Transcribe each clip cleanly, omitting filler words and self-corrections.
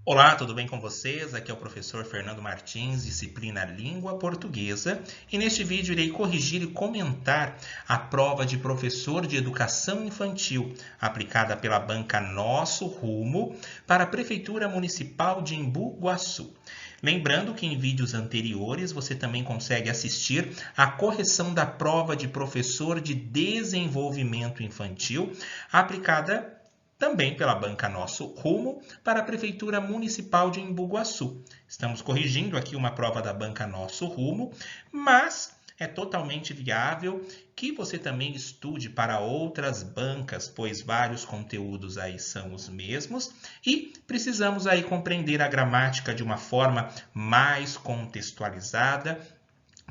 Olá, tudo bem com vocês? Aqui é o professor Fernando Martins, disciplina Língua Portuguesa, e neste vídeo irei corrigir e comentar a prova de professor de educação infantil aplicada pela banca Nosso Rumo para a Prefeitura Municipal de Embu Guaçu. Lembrando que em vídeos anteriores você também consegue assistir a correção da prova de professor de desenvolvimento infantil aplicada também pela banca Nosso Rumo para a Prefeitura Municipal de Embu Guaçu. Estamos corrigindo aqui uma prova da banca Nosso Rumo, mas é totalmente viável que você também estude para outras bancas, pois vários conteúdos aí são os mesmos e precisamos aí compreender a gramática de uma forma mais contextualizada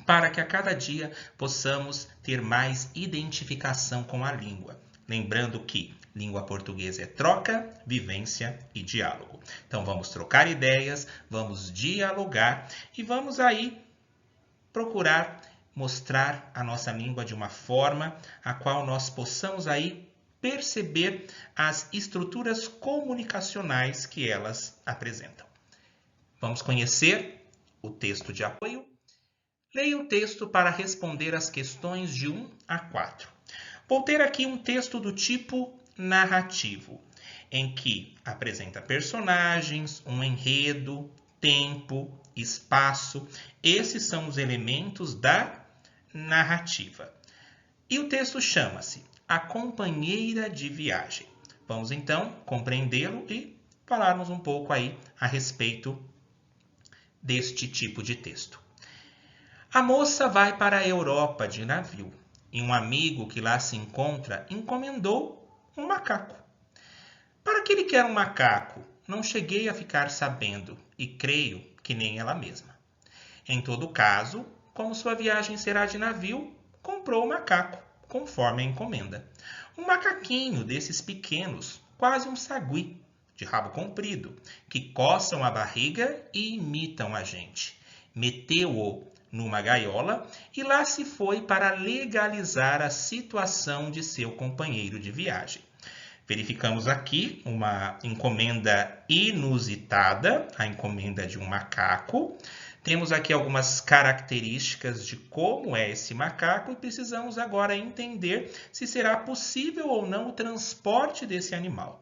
para que a cada dia possamos ter mais identificação com a língua. Lembrando que língua portuguesa é troca, vivência e diálogo. Então vamos trocar ideias, vamos dialogar e vamos aí procurar mostrar a nossa língua de uma forma a qual nós possamos aí perceber as estruturas comunicacionais que elas apresentam. Vamos conhecer o texto de apoio. Leia o texto para responder as questões de 1 a 4. Vou ter aqui um texto do tipo narrativo, em que apresenta personagens, um enredo, tempo, espaço. Esses são os elementos da narrativa. E o texto chama-se A Companheira de Viagem. Vamos então compreendê-lo e falarmos um pouco aí a respeito deste tipo de texto. A moça vai para a Europa de navio e um amigo que lá se encontra encomendou um macaco. Para que ele quer um macaco? Não cheguei a ficar sabendo e creio que nem ela mesma. Em todo caso, como sua viagem será de navio, comprou o macaco, conforme a encomenda. Um macaquinho desses pequenos, quase um sagui, de rabo comprido, que coçam a barriga e imitam a gente. Meteu-o numa gaiola e lá se foi para legalizar a situação de seu companheiro de viagem. Verificamos aqui uma encomenda inusitada, a encomenda de um macaco. Temos aqui algumas características de como é esse macaco e precisamos agora entender se será possível ou não o transporte desse animal.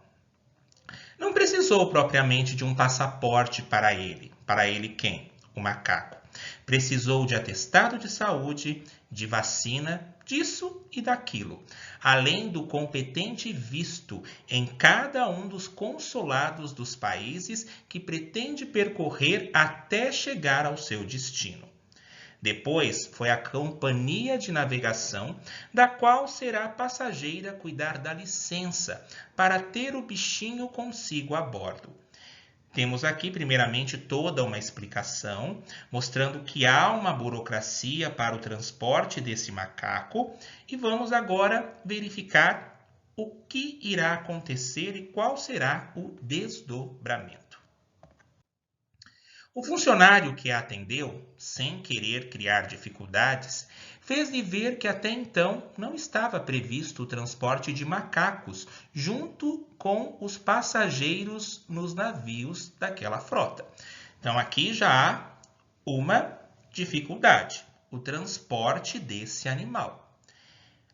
Não precisou propriamente de um passaporte para ele. Para ele quem? O macaco. Precisou de atestado de saúde, de vacina, disso e daquilo, além do competente visto em cada um dos consulados dos países que pretende percorrer até chegar ao seu destino. Depois foi a companhia de navegação, da qual será passageira cuidar da licença para ter o bichinho consigo a bordo. Temos aqui, primeiramente, toda uma explicação, mostrando que há uma burocracia para o transporte desse macaco e vamos agora verificar o que irá acontecer e qual será o desdobramento. O funcionário que a atendeu, sem querer criar dificuldades, fez-lhe ver que até então não estava previsto o transporte de macacos junto com os passageiros nos navios daquela frota. Então aqui já há uma dificuldade, o transporte desse animal.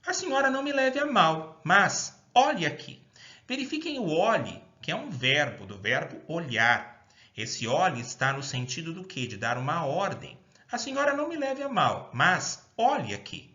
A senhora não me leve a mal, mas olhe aqui. Verifiquem o olhe, que é um verbo, do verbo olhar. Esse olhe está no sentido do quê? De dar uma ordem. A senhora não me leve a mal, mas olhe aqui.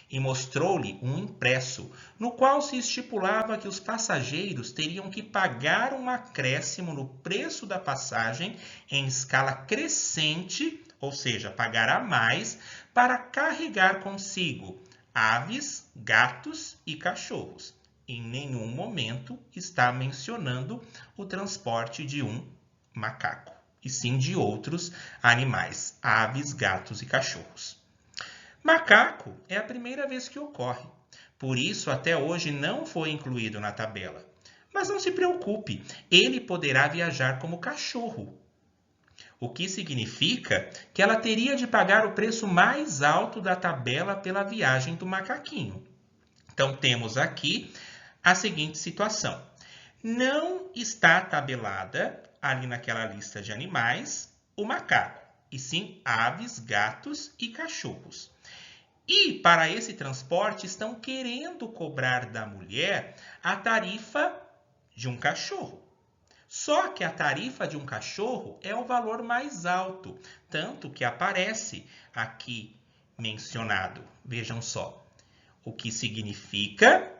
E mostrou-lhe um impresso, no qual se estipulava que os passageiros teriam que pagar um acréscimo no preço da passagem em escala crescente, ou seja, pagar a mais, para carregar consigo aves, gatos e cachorros. Em nenhum momento está mencionando o transporte de um macaco, e sim de outros animais, aves, gatos e cachorros. Macaco é a primeira vez que ocorre, por isso até hoje não foi incluído na tabela. Mas não se preocupe, ele poderá viajar como cachorro, o que significa que ela teria de pagar o preço mais alto da tabela pela viagem do macaquinho. Então temos aqui a seguinte situação. não está tabelada ali naquela lista de animais o macaco, e sim aves, gatos e cachorros. E para esse transporte estão querendo cobrar da mulher a tarifa de um cachorro. Só que a tarifa de um cachorro é o valor mais alto, tanto que aparece aqui mencionado. Vejam só, o que significa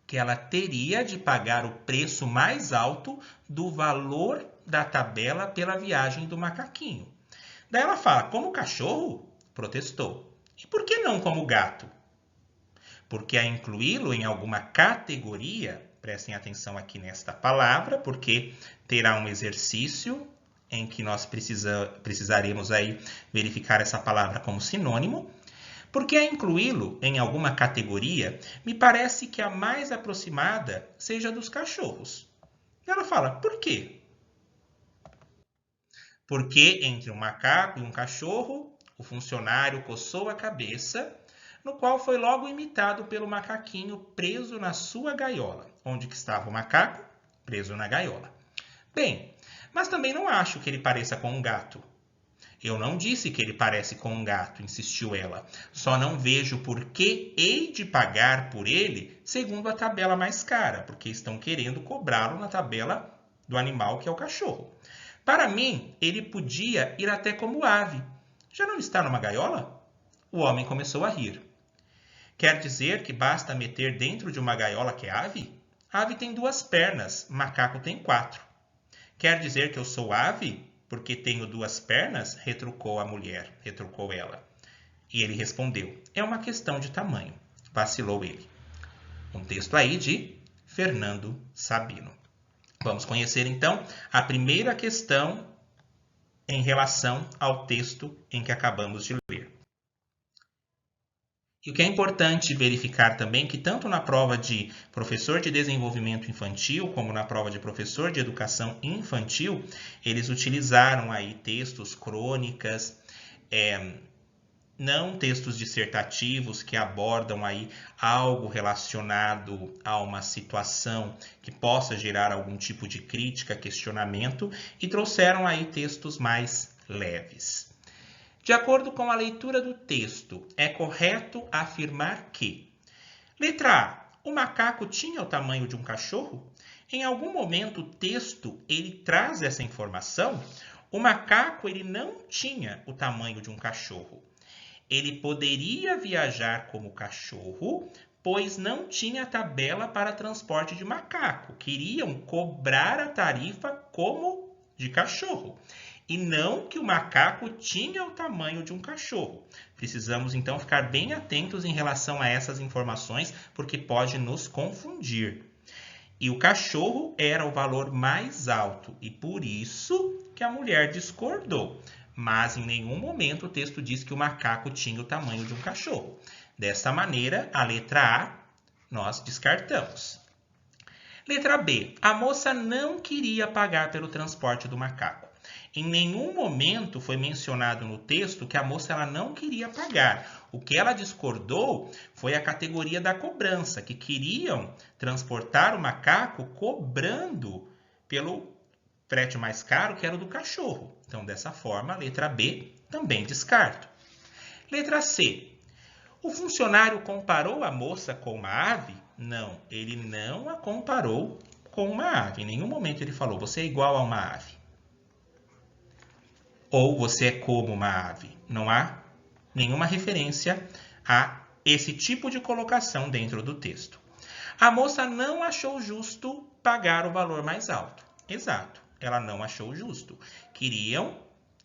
que ela teria de pagar o preço mais alto do valor da tabela pela viagem do macaquinho. Daí ela fala, como cachorro? Protestou. E por que não como gato? Porque a incluí-lo em alguma categoria, prestem atenção aqui nesta palavra, porque terá um exercício em que nós precisaremos aí verificar essa palavra como sinônimo. Porque a incluí-lo em alguma categoria, me parece que a mais aproximada seja dos cachorros. Ela fala, por quê? Porque entre um macaco e um cachorro, o funcionário coçou a cabeça, no qual foi logo imitado pelo macaquinho preso na sua gaiola. Onde que estava o macaco? Preso na gaiola. Bem, mas também não acho que ele pareça com um gato. Eu não disse que ele parece com um gato, insistiu ela. Só não vejo por que hei de pagar por ele segundo a tabela mais cara, porque estão querendo cobrá-lo na tabela do animal que é o cachorro. Para mim, ele podia ir até como ave. Já não está numa gaiola? O homem começou a rir. Quer dizer que basta meter dentro de uma gaiola que é ave? Ave tem 2 pernas, macaco tem 4. Quer dizer que eu sou ave? Porque tenho 2 pernas? Retrucou a mulher, retrucou ela. E ele respondeu, é uma questão de tamanho. Vacilou ele. Um texto aí de Fernando Sabino. Vamos conhecer então a primeira questão em relação ao texto em que acabamos de ler. E o que é importante verificar também que tanto na prova de professor de desenvolvimento infantil como na prova de professor de educação infantil, eles utilizaram aí textos, crônicas, não textos dissertativos que abordam aí algo relacionado a uma situação que possa gerar algum tipo de crítica, questionamento, e trouxeram aí textos mais leves. De acordo com a leitura do texto, é correto afirmar que: letra A. O macaco tinha o tamanho de um cachorro? Em algum momento o texto ele traz essa informação. O macaco ele não tinha o tamanho de um cachorro. Ele poderia viajar como cachorro, pois não tinha tabela para transporte de macaco. Queriam cobrar a tarifa como de cachorro. E não que o macaco tinha o tamanho de um cachorro. Precisamos, então, ficar bem atentos em relação a essas informações, porque pode nos confundir. E o cachorro era o valor mais alto, e por isso que a mulher discordou. Mas em nenhum momento o texto diz que o macaco tinha o tamanho de um cachorro. Dessa maneira, a letra A nós descartamos. Letra B. A moça não queria pagar pelo transporte do macaco. Em nenhum momento foi mencionado no texto que a moça ela não queria pagar. O que ela discordou foi a categoria da cobrança, que queriam transportar o macaco cobrando pelo frete mais caro, que era o do cachorro. Então, dessa forma, a letra B também descarto. Letra C. O funcionário comparou a moça com uma ave? Não, ele não a comparou com uma ave. Em nenhum momento ele falou, você é igual a uma ave. Ou você é como uma ave. Não há nenhuma referência a esse tipo de colocação dentro do texto. A moça não achou justo pagar o valor mais alto. Exato, ela não achou justo. Queriam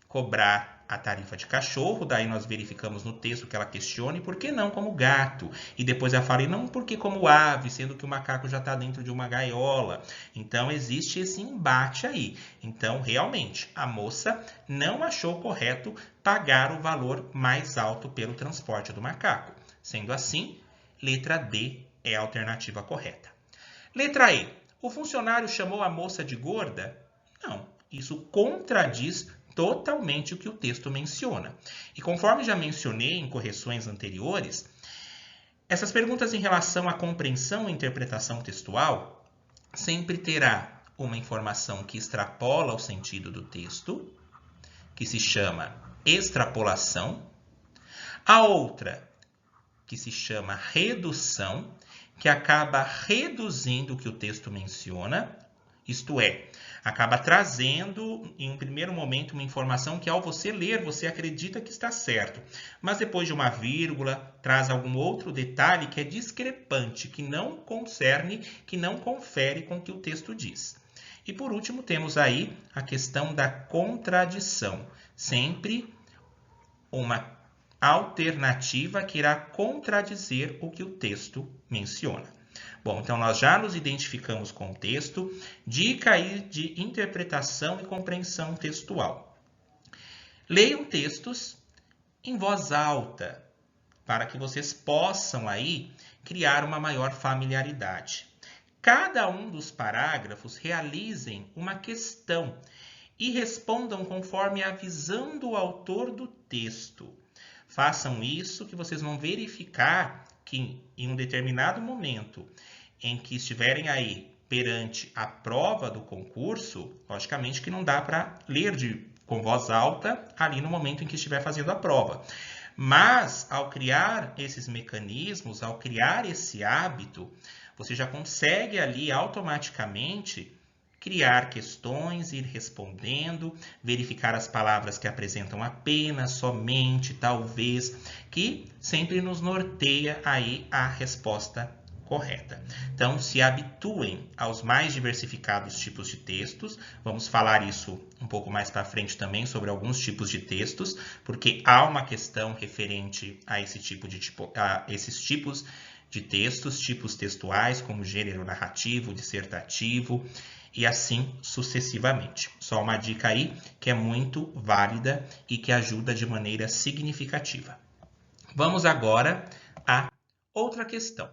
cobrar a tarifa de cachorro, daí nós verificamos no texto que ela questione por que não como gato. E depois ela fala, e não porque como ave, sendo que o macaco já está dentro de uma gaiola. Então existe esse embate aí. Então realmente a moça não achou correto pagar o valor mais alto pelo transporte do macaco. Sendo assim, letra D é a alternativa correta. Letra E. O funcionário chamou a moça de gorda? Não, isso contradiz totalmente o que o texto menciona. E conforme já mencionei em correções anteriores, essas perguntas em relação à compreensão e interpretação textual, sempre terá uma informação que extrapola o sentido do texto, que se chama extrapolação. A outra, que se chama redução, que acaba reduzindo o que o texto menciona, isto é, acaba trazendo, em um primeiro momento, uma informação que ao você ler, você acredita que está certo. Mas depois de uma vírgula, traz algum outro detalhe que é discrepante, que não concerne, que não confere com o que o texto diz. E por último, temos aí a questão da contradição. Sempre uma alternativa que irá contradizer o que o texto menciona. Bom, então nós já nos identificamos com o texto, dica aí de interpretação e compreensão textual. Leiam textos em voz alta, para que vocês possam aí criar uma maior familiaridade. Cada um dos parágrafos realizem uma questão e respondam conforme a visão do autor do texto. Façam isso que vocês vão verificar que em um determinado momento em que estiverem aí perante a prova do concurso, logicamente que não dá para ler com voz alta ali no momento em que estiver fazendo a prova. Mas, ao criar esses mecanismos, ao criar esse hábito, você já consegue ali automaticamente criar questões, ir respondendo, verificar as palavras que apresentam apenas, somente, talvez, que sempre nos norteia aí a resposta correta. Então, se habituem aos mais diversificados tipos de textos. Vamos falar isso um pouco mais para frente também sobre alguns tipos de textos, porque há uma questão referente a esses tipos de textos, tipos textuais, como gênero narrativo, dissertativo, e assim sucessivamente. Só uma dica aí que é muito válida e que ajuda de maneira significativa. Vamos agora a outra questão.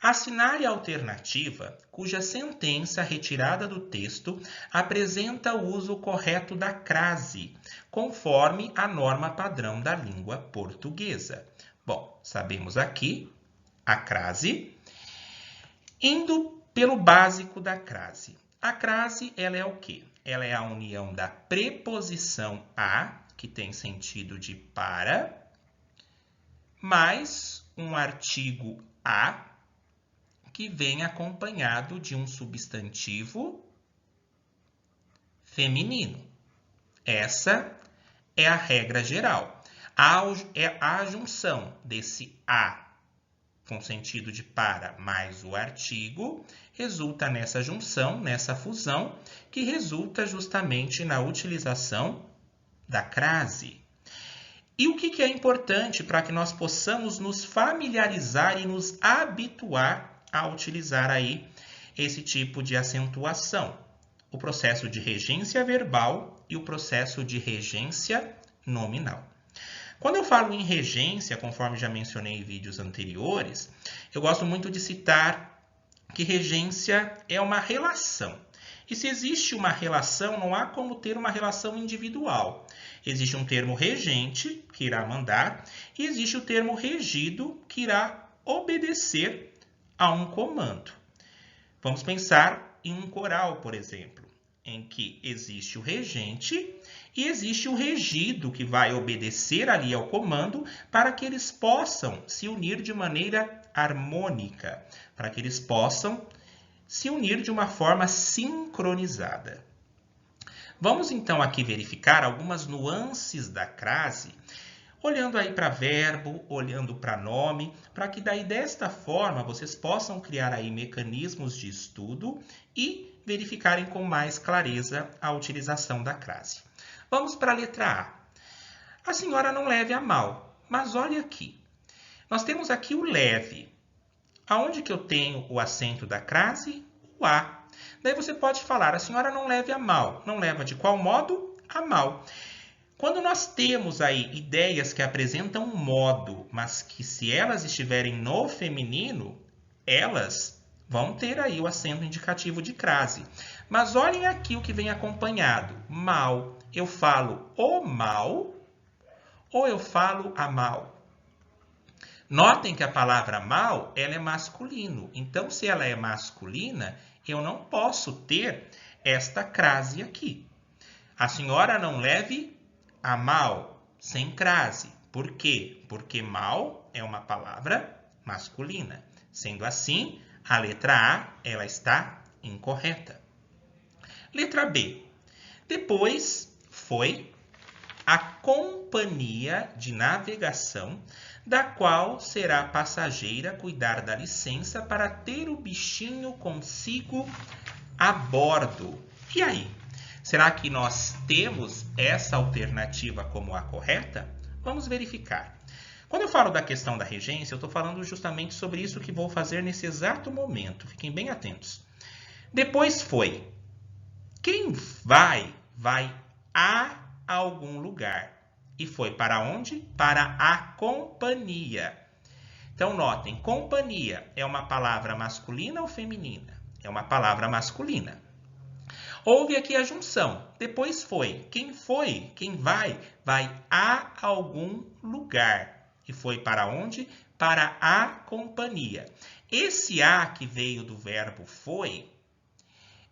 Assinale a alternativa cuja sentença retirada do texto apresenta o uso correto da crase, conforme a norma padrão da língua portuguesa. Bom, sabemos aqui a crase. Indo pelo básico da crase. A crase, ela é o quê? Ela é a união da preposição a, que tem sentido de para, mais um artigo a, que vem acompanhado de um substantivo feminino. Essa é a regra geral. A junção desse a com sentido de para mais o artigo, resulta nessa junção, nessa fusão, que resulta justamente na utilização da crase. E o que é importante para que nós possamos nos familiarizar e nos habituar a utilizar aí esse tipo de acentuação? O processo de regência verbal e o processo de regência nominal. Quando eu falo em regência, conforme já mencionei em vídeos anteriores, eu gosto muito de citar que regência é uma relação. E se existe uma relação, não há como ter uma relação individual. Existe um termo regente, que irá mandar, e existe o termo regido, que irá obedecer a um comando. Vamos pensar em um coral, por exemplo, em que existe o regente e existe o regido, que vai obedecer ali ao comando para que eles possam se unir de maneira harmônica, para que eles possam se unir de uma forma sincronizada. Vamos então aqui verificar algumas nuances da crase, olhando aí para verbo, olhando para nome, para que daí desta forma vocês possam criar aí mecanismos de estudo e verificarem com mais clareza a utilização da crase. Vamos para a letra A. A senhora não leve a mal, mas olha aqui. Nós temos aqui o leve. Aonde que eu tenho o acento da crase? O A. Daí você pode falar, a senhora não leve a mal. Não leva de qual modo? A mal. Quando nós temos aí ideias que apresentam um modo, mas que se elas estiverem no feminino, elas vão ter aí o acento indicativo de crase. Mas olhem aqui o que vem acompanhado. Mal. Eu falo o mal ou eu falo a mal? Notem que a palavra mal, ela é masculino. Então, se ela é masculina, eu não posso ter esta crase aqui. A senhora não leve a mal, sem crase. Por quê? Porque mal é uma palavra masculina. Sendo assim, a letra A ela está incorreta. Letra B. Depois foi a companhia de navegação, da qual será passageira cuidar da licença para ter o bichinho consigo a bordo. E aí? Será que nós temos essa alternativa como a correta? Vamos verificar. Quando eu falo da questão da regência, eu estou falando justamente sobre isso que vou fazer nesse exato momento. Fiquem bem atentos. Depois foi. Quem vai a algum lugar. E foi para onde? Para a companhia. Então, notem, companhia é uma palavra masculina ou feminina? É uma palavra masculina. Houve aqui a junção. Depois foi. Quem foi? Quem vai? Vai a algum lugar. E foi para onde? Para a companhia. Esse a que veio do verbo foi,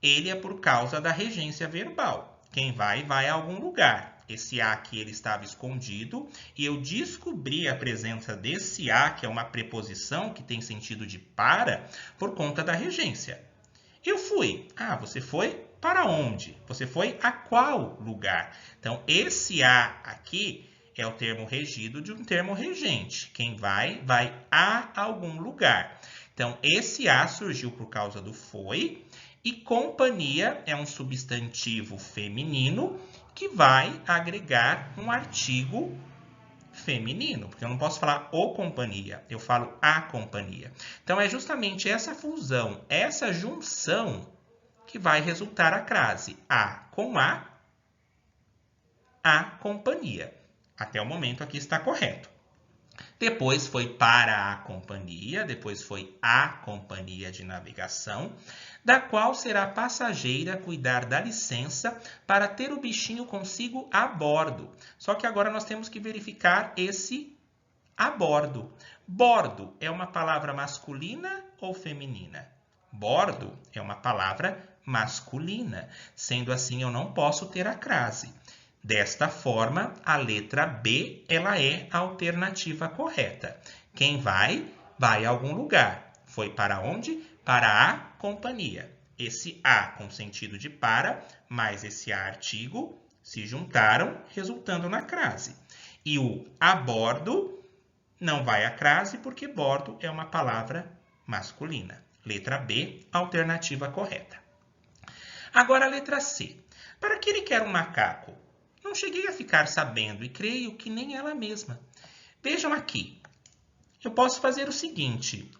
ele é por causa da regência verbal. Quem vai a algum lugar. Esse a aqui ele estava escondido e eu descobri a presença desse a, que é uma preposição que tem sentido de para, por conta da regência. Eu fui. Ah, você foi para onde? Você foi a qual lugar? Então, esse a aqui é o termo regido de um termo regente. Quem vai a algum lugar. Então, esse a surgiu por causa do foi. E companhia é um substantivo feminino que vai agregar um artigo feminino, porque eu não posso falar o companhia, eu falo a companhia. Então, é justamente essa fusão, essa junção que vai resultar a crase a com a companhia. Até o momento aqui está correto. Depois foi para a companhia, depois foi a companhia de navegação, da qual será passageira cuidar da licença para ter o bichinho consigo a bordo. Só que agora nós temos que verificar esse a bordo. Bordo é uma palavra masculina ou feminina? Bordo é uma palavra masculina. Sendo assim, eu não posso ter a crase. Desta forma, a letra B ela é a alternativa correta. Quem vai a algum lugar. Foi para onde? Para a companhia. Esse a com sentido de para, mais esse a artigo, se juntaram, resultando na crase. E o a bordo não vai a crase, porque bordo é uma palavra masculina. Letra B, alternativa correta. Agora a letra C. Para que ele quer um macaco? Não cheguei a ficar sabendo e creio que nem ela mesma. Vejam aqui. Eu posso fazer o seguinte.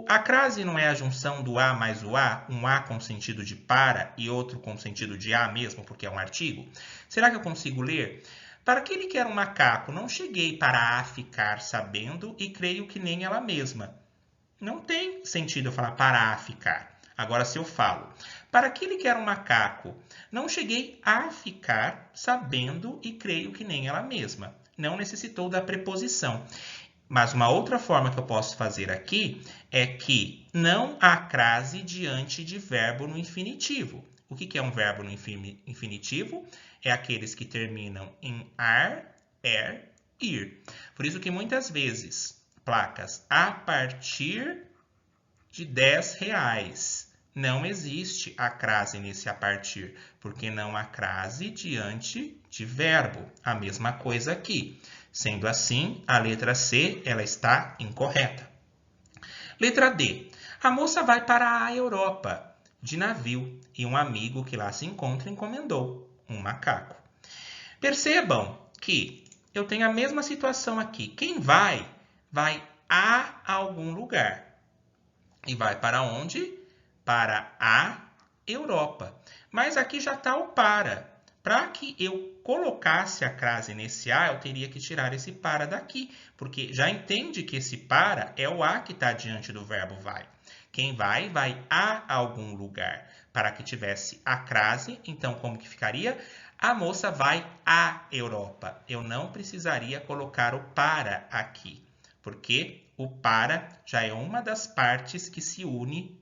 A crase não é a junção do a mais o a, um a com sentido de para e outro com sentido de a mesmo, porque é um artigo? Será que eu consigo ler? Para que ele quer um macaco? Não cheguei para a ficar sabendo e creio que nem ela mesma. Não tem sentido eu falar para a ficar. Agora, se eu falo, para que ele quer um macaco? Não cheguei a ficar sabendo e creio que nem ela mesma. Não necessitou da preposição. Mas uma outra forma que eu posso fazer aqui é que não há crase diante de verbo no infinitivo. O que é um verbo no infinitivo? É aqueles que terminam em ar, ir. Por isso que muitas vezes, placas a partir de R$10. Não existe a crase nesse a partir, porque não há crase diante de verbo. A mesma coisa aqui. Sendo assim, a letra C ela está incorreta. Letra D. A moça vai para a Europa de navio e um amigo que lá se encontra encomendou um macaco. Percebam que eu tenho a mesma situação aqui. Quem vai a algum lugar. E vai para onde? Para a Europa. Mas aqui já está o para. Para que eu colocasse a crase nesse a, eu teria que tirar esse para daqui. Porque já entende que esse para é o a que está diante do verbo vai. Quem vai a algum lugar. Para que tivesse a crase, então como que ficaria? A moça vai à Europa. Eu não precisaria colocar o para aqui. Porque o para já é uma das partes que se une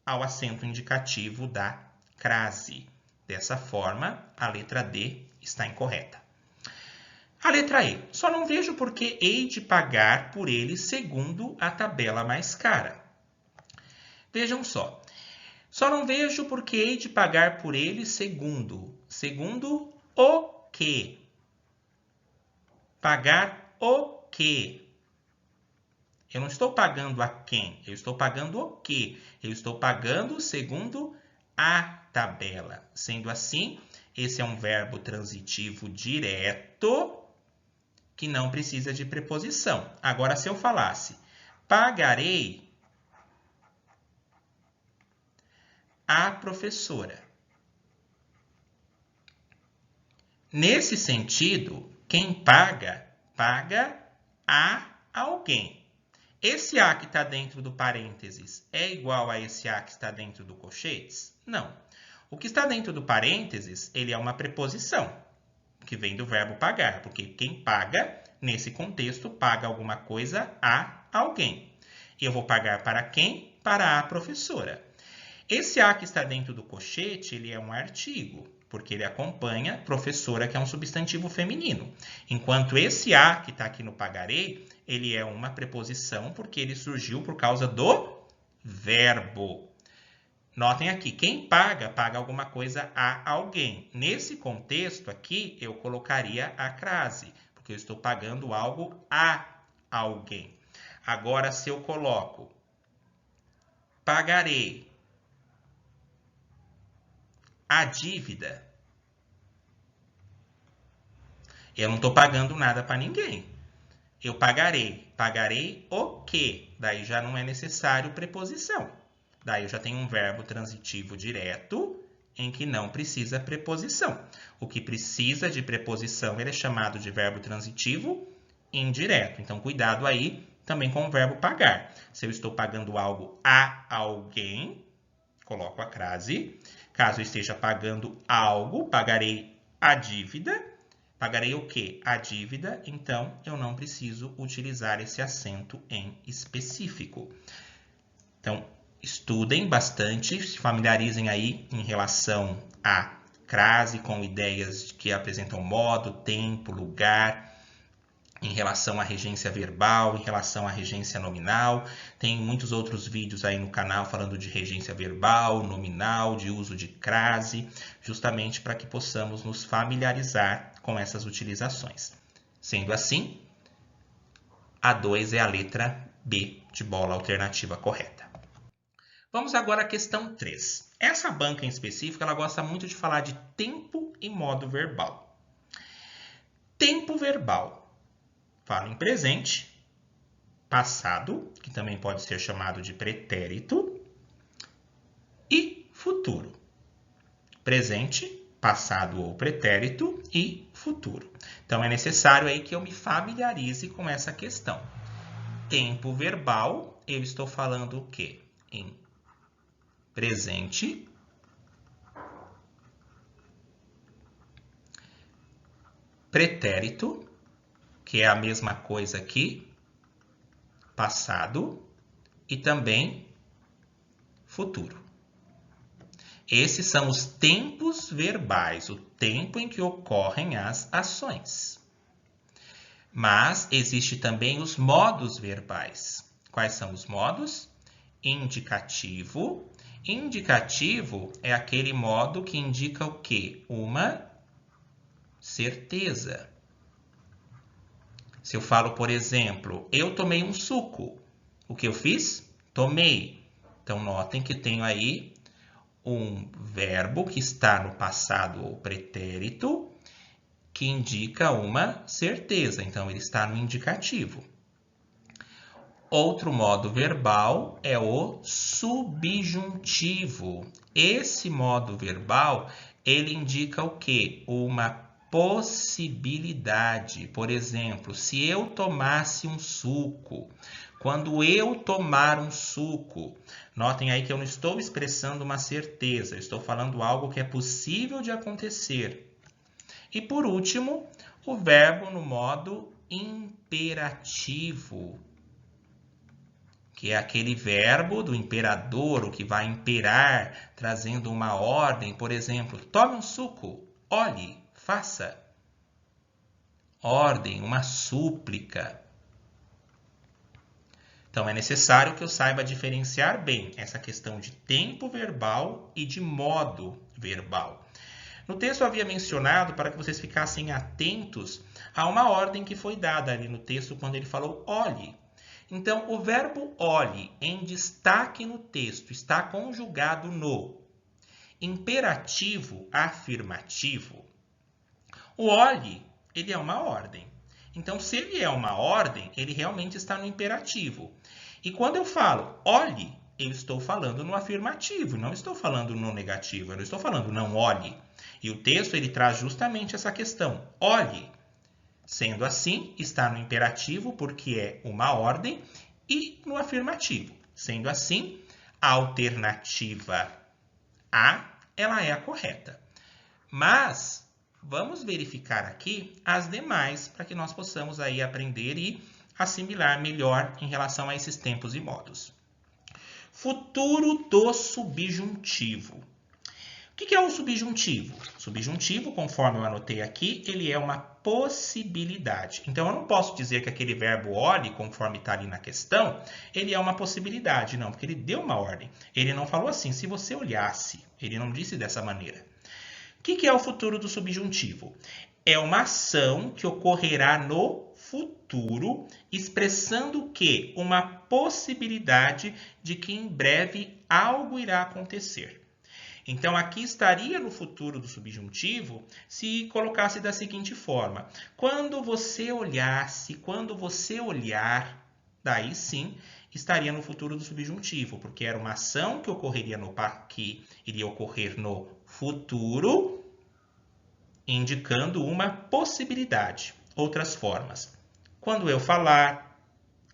ao acento indicativo da crase. Dessa forma, a letra D está incorreta. A letra E. Só não vejo por que hei de pagar por ele segundo a tabela mais cara. Vejam só. Só não vejo por que hei de pagar por ele segundo. Segundo o quê? Pagar o quê? Eu não estou pagando a quem? Eu estou pagando o quê? Eu estou pagando segundo a tabela. Sendo assim, esse é um verbo transitivo direto que não precisa de preposição. Agora, se eu falasse, pagarei a professora. Nesse sentido, quem paga, paga a alguém. Esse A que está dentro do parênteses é igual a esse A que está dentro do colchetes? Não. O que está dentro do parênteses, ele é uma preposição, que vem do verbo pagar, porque quem paga, nesse contexto, paga alguma coisa a alguém. E eu vou pagar para quem? Para a professora. Esse A que está dentro do colchete, ele é um artigo, porque ele acompanha professora, que é um substantivo feminino. Enquanto esse A que está aqui no pagarei, ele é uma preposição, porque ele surgiu por causa do verbo. Notem aqui, quem paga, paga alguma coisa a alguém. Nesse contexto aqui, eu colocaria a crase, porque eu estou pagando algo a alguém. Agora, se eu coloco pagarei a dívida, eu não estou pagando nada para ninguém. Eu pagarei. Pagarei o quê? Daí já não é necessário preposição. Daí eu já tenho um verbo transitivo direto em que não precisa preposição. O que precisa de preposição ele é chamado de verbo transitivo indireto. Então, cuidado aí também com o verbo pagar. Se eu estou pagando algo a alguém, coloco a crase. Caso eu esteja pagando algo, pagarei a dívida. Pagarei o quê? A dívida. Então, eu não preciso utilizar esse acento em específico. Então, estudem bastante, se familiarizem aí em relação à crase, com ideias que apresentam modo, tempo, lugar, em relação à regência verbal, em relação à regência nominal. Tem muitos outros vídeos aí no canal falando de regência verbal, nominal, de uso de crase, justamente para que possamos nos familiarizar com essas utilizações. Sendo assim, a 2 é a letra B de bola, alternativa correta. Vamos agora à questão 3. Essa banca em específico, ela gosta muito de falar de tempo e modo verbal. Tempo verbal fala em presente, passado, que também pode ser chamado de pretérito, e futuro. Presente, passado ou pretérito e futuro. Então, é necessário aí que eu me familiarize com essa questão. Tempo verbal, eu estou falando o quê? Em presente, pretérito, que é a mesma coisa aqui, passado, e também futuro. Esses são os tempos verbais, o tempo em que ocorrem as ações. Mas existe também os modos verbais. Quais são os modos? Indicativo. Indicativo é aquele modo que indica o quê? Uma certeza. Se eu falo, por exemplo, eu tomei um suco. O que eu fiz? Tomei. Então, notem que tenho aí um verbo que está no passado ou pretérito que indica uma certeza. Então, ele está no indicativo. Outro modo verbal é o subjuntivo. Esse modo verbal, ele indica o quê? Uma possibilidade. Por exemplo, se eu tomasse um suco. Quando eu tomar um suco, notem aí que eu não estou expressando uma certeza, eu estou falando algo que é possível de acontecer. E por último, o verbo no modo imperativo, que é aquele verbo do imperador, o que vai imperar, trazendo uma ordem, por exemplo, tome um suco, olhe, faça. Ordem, uma súplica. Então, é necessário que eu saiba diferenciar bem essa questão de tempo verbal e de modo verbal. No texto eu havia mencionado para que vocês ficassem atentos a uma ordem que foi dada ali no texto quando ele falou olhe. Então, o verbo olhe, em destaque no texto, está conjugado no imperativo afirmativo. O olhe, ele é uma ordem. Então, se ele é uma ordem, ele realmente está no imperativo. E quando eu falo olhe, eu estou falando no afirmativo, não estou falando no negativo, eu não estou falando não olhe. E o texto ele traz justamente essa questão, olhe. Sendo assim, está no imperativo porque é uma ordem e no afirmativo. Sendo assim, a alternativa A, ela é a correta. Mas vamos verificar aqui as demais para que nós possamos aí aprender e assimilar melhor em relação a esses tempos e modos. Futuro do subjuntivo. O que é o subjuntivo? Subjuntivo, conforme eu anotei aqui, ele é uma possibilidade. Então, eu não posso dizer que aquele verbo olhe, conforme está ali na questão, ele é uma possibilidade. Não, porque ele deu uma ordem. Ele não falou assim, se você olhasse. Ele não disse dessa maneira. O que é o futuro do subjuntivo? É uma ação que ocorrerá no futuro, expressando o quê? Uma possibilidade de que em breve algo irá acontecer. Então, aqui estaria no futuro do subjuntivo se colocasse da seguinte forma. Quando você olhasse, quando você olhar, daí sim estaria no futuro do subjuntivo, porque era uma ação que iria ocorrer no futuro, indicando uma possibilidade. Outras formas. Quando eu falar,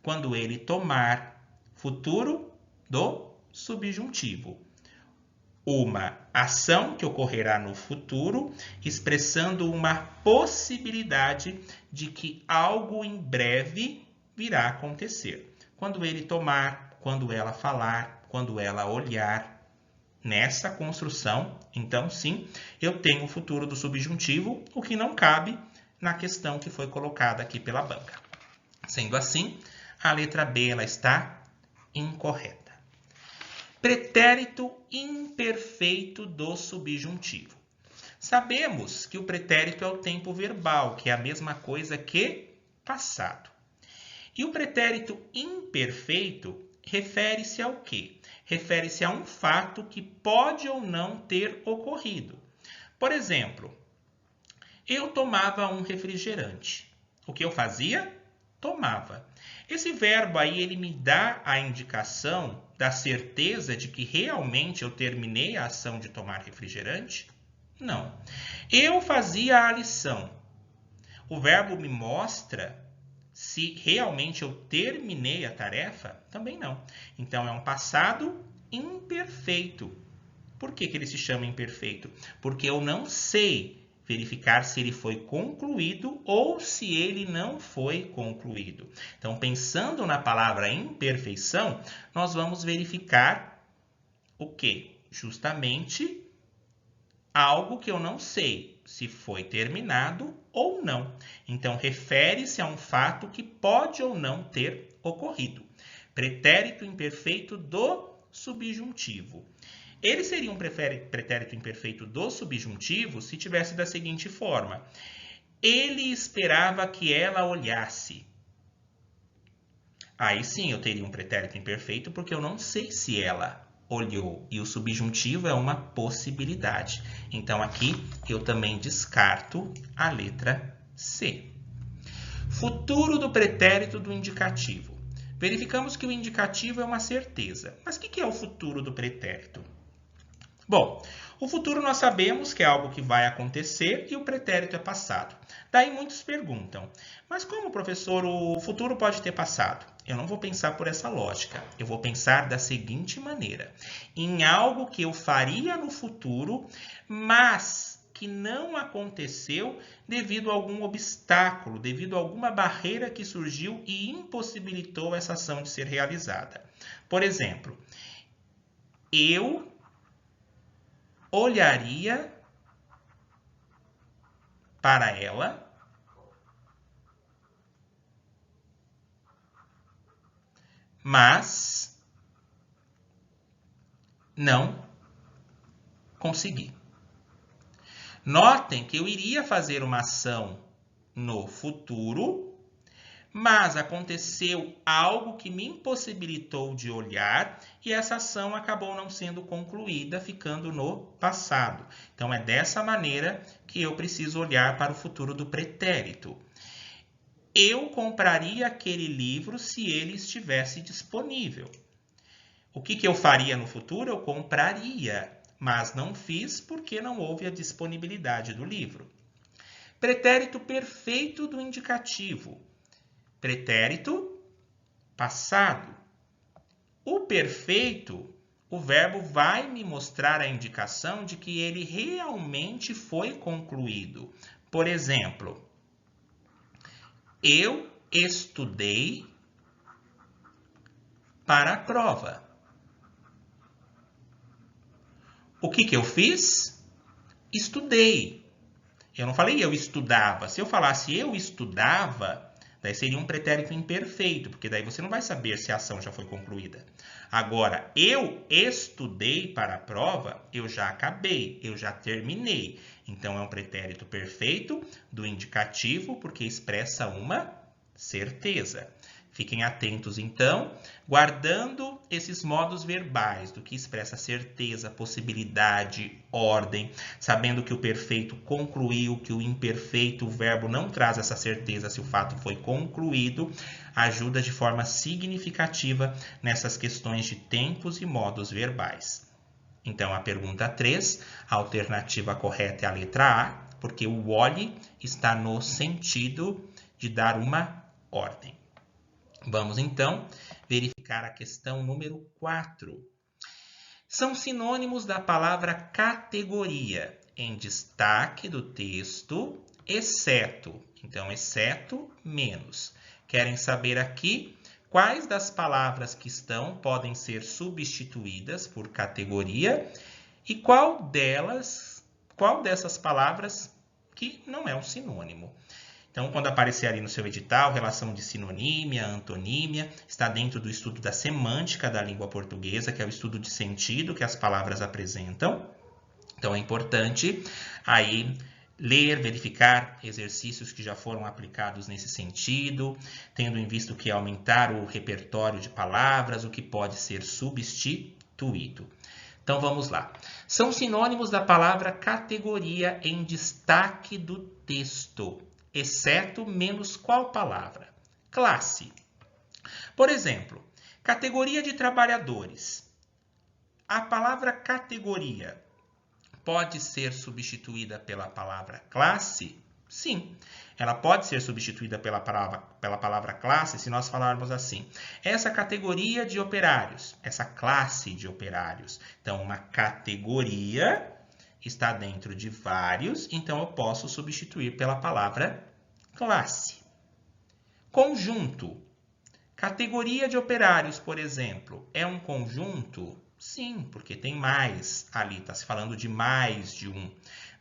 quando ele tomar, futuro do subjuntivo. Uma ação que ocorrerá no futuro, expressando uma possibilidade de que algo em breve virá acontecer. Quando ele tomar, quando ela falar, quando ela olhar. Nessa construção, então sim, eu tenho o futuro do subjuntivo, o que não cabe na questão que foi colocada aqui pela banca. Sendo assim, a letra B ela está incorreta. Pretérito imperfeito do subjuntivo. Sabemos que o pretérito é o tempo verbal, que é a mesma coisa que passado. E o pretérito imperfeito refere-se ao quê? Refere-se a um fato que pode ou não ter ocorrido. Por exemplo, eu tomava um refrigerante. O que eu fazia? Tomava. Esse verbo aí, ele me dá a indicação da certeza de que realmente eu terminei a ação de tomar refrigerante? Não. Eu fazia a lição. O verbo me mostra se realmente eu terminei a tarefa? Também não. Então, é um passado imperfeito. Por que ele se chama imperfeito? Porque eu não sei verificar se ele foi concluído ou se ele não foi concluído. Então, pensando na palavra imperfeição, nós vamos verificar o quê? Justamente algo que eu não sei se foi terminado ou não. Então, refere-se a um fato que pode ou não ter ocorrido. Pretérito imperfeito do subjuntivo. Ele seria um pretérito imperfeito do subjuntivo se tivesse da seguinte forma. Ele esperava que ela olhasse. Aí sim eu teria um pretérito imperfeito porque eu não sei se ela olhou. E o subjuntivo é uma possibilidade. Então aqui eu também descarto a letra C. Futuro do pretérito do indicativo. Verificamos que o indicativo é uma certeza. Mas o que é o futuro do pretérito? Bom, o futuro nós sabemos que é algo que vai acontecer e o pretérito é passado. Daí muitos perguntam, mas como, professor, o futuro pode ter passado? Eu não vou pensar por essa lógica. Eu vou pensar da seguinte maneira. Em algo que eu faria no futuro, mas que não aconteceu devido a algum obstáculo, devido a alguma barreira que surgiu e impossibilitou essa ação de ser realizada. Por exemplo, eu olharia para ela mas não consegui. Notem que eu iria fazer uma ação no futuro, mas aconteceu algo que me impossibilitou de olhar e essa ação acabou não sendo concluída, ficando no passado. Então, é dessa maneira que eu preciso olhar para o futuro do pretérito. Eu compraria aquele livro se ele estivesse disponível. O que eu faria no futuro? Eu compraria, mas não fiz porque não houve a disponibilidade do livro. Pretérito perfeito do indicativo. Pretérito passado. O perfeito, o verbo vai me mostrar a indicação de que ele realmente foi concluído. Por exemplo, eu estudei para a prova. O que eu fiz? Estudei. Eu não falei eu estudava. Se eu falasse eu estudava, daí seria um pretérito imperfeito, porque daí você não vai saber se a ação já foi concluída. Agora, eu estudei para a prova, eu já acabei, eu já terminei. Então, é um pretérito perfeito do indicativo, porque expressa uma certeza. Fiquem atentos, então, guardando esses modos verbais do que expressa certeza, possibilidade, ordem, sabendo que o perfeito concluiu, que o imperfeito, o verbo não traz essa certeza se o fato foi concluído, ajuda de forma significativa nessas questões de tempos e modos verbais. Então, a pergunta 3, a alternativa correta é a letra A, porque o olhe está no sentido de dar uma ordem. Vamos, então, verificar a questão número 4. São sinônimos da palavra categoria em destaque do texto, exceto. Então, exceto, menos. Querem saber aqui quais das palavras que estão podem ser substituídas por categoria e qual dessas palavras que não é um sinônimo. Então, quando aparecer ali no seu edital, relação de sinonímia, antonímia, está dentro do estudo da semântica da língua portuguesa, que é o estudo de sentido que as palavras apresentam. Então, é importante aí ler, verificar exercícios que já foram aplicados nesse sentido, tendo em vista que aumentar o repertório de palavras, o que pode ser substituído. Então, vamos lá. São sinônimos da palavra categoria em destaque do texto, exceto menos qual palavra? Classe. Por exemplo, categoria de trabalhadores. A palavra categoria pode ser substituída pela palavra classe? Sim, ela pode ser substituída pela palavra classe se nós falarmos assim. Essa categoria de operários, essa classe de operários. Então, uma categoria está dentro de vários, então eu posso substituir pela palavra classe. Conjunto. Categoria de operários, por exemplo, é um conjunto? Sim, porque tem mais ali, está se falando de mais de um.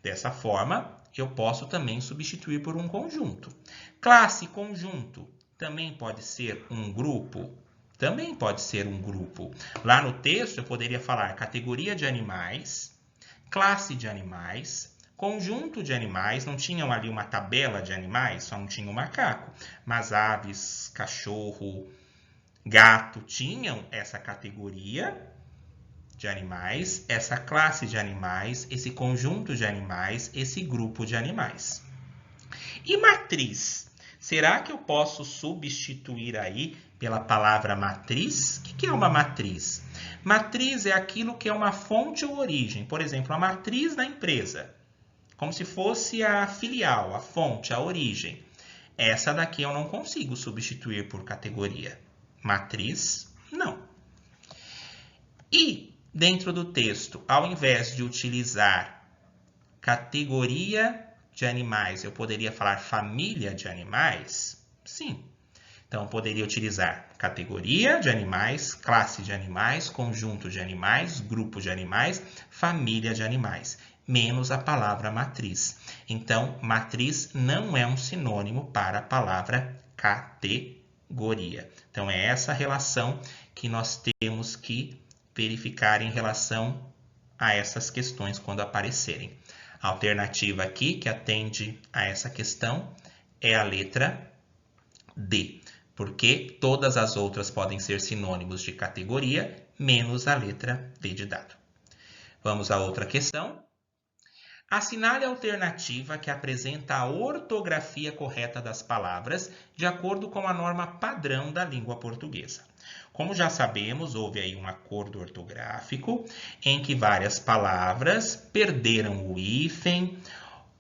Dessa forma, eu posso também substituir por um conjunto. Classe, conjunto, também pode ser um grupo? Também pode ser um grupo. Lá no texto, eu poderia falar categoria de animais, classe de animais, conjunto de animais, não tinham ali uma tabela de animais, só não tinha o macaco, mas aves, cachorro, gato tinham essa categoria de animais, essa classe de animais, esse conjunto de animais, esse grupo de animais. E matriz? Será que eu posso substituir aí pela palavra matriz? O que é uma matriz? Matriz é aquilo que é uma fonte ou origem. Por exemplo, a matriz da empresa. Como se fosse a filial, a fonte, a origem. Essa daqui eu não consigo substituir por categoria. Matriz, não. E, dentro do texto, ao invés de utilizar categoria de animais, eu poderia falar família de animais? Sim. Então, poderia utilizar categoria de animais, classe de animais, conjunto de animais, grupo de animais, família de animais, menos a palavra matriz. Então, matriz não é um sinônimo para a palavra categoria. Então, é essa relação que nós temos que verificar em relação a essas questões quando aparecerem. A alternativa aqui que atende a essa questão é a letra D, porque todas as outras podem ser sinônimos de categoria, menos a letra D de dado. Vamos a outra questão. Assinale a alternativa que apresenta a ortografia correta das palavras de acordo com a norma padrão da língua portuguesa. Como já sabemos, houve aí um acordo ortográfico em que várias palavras perderam o hífen,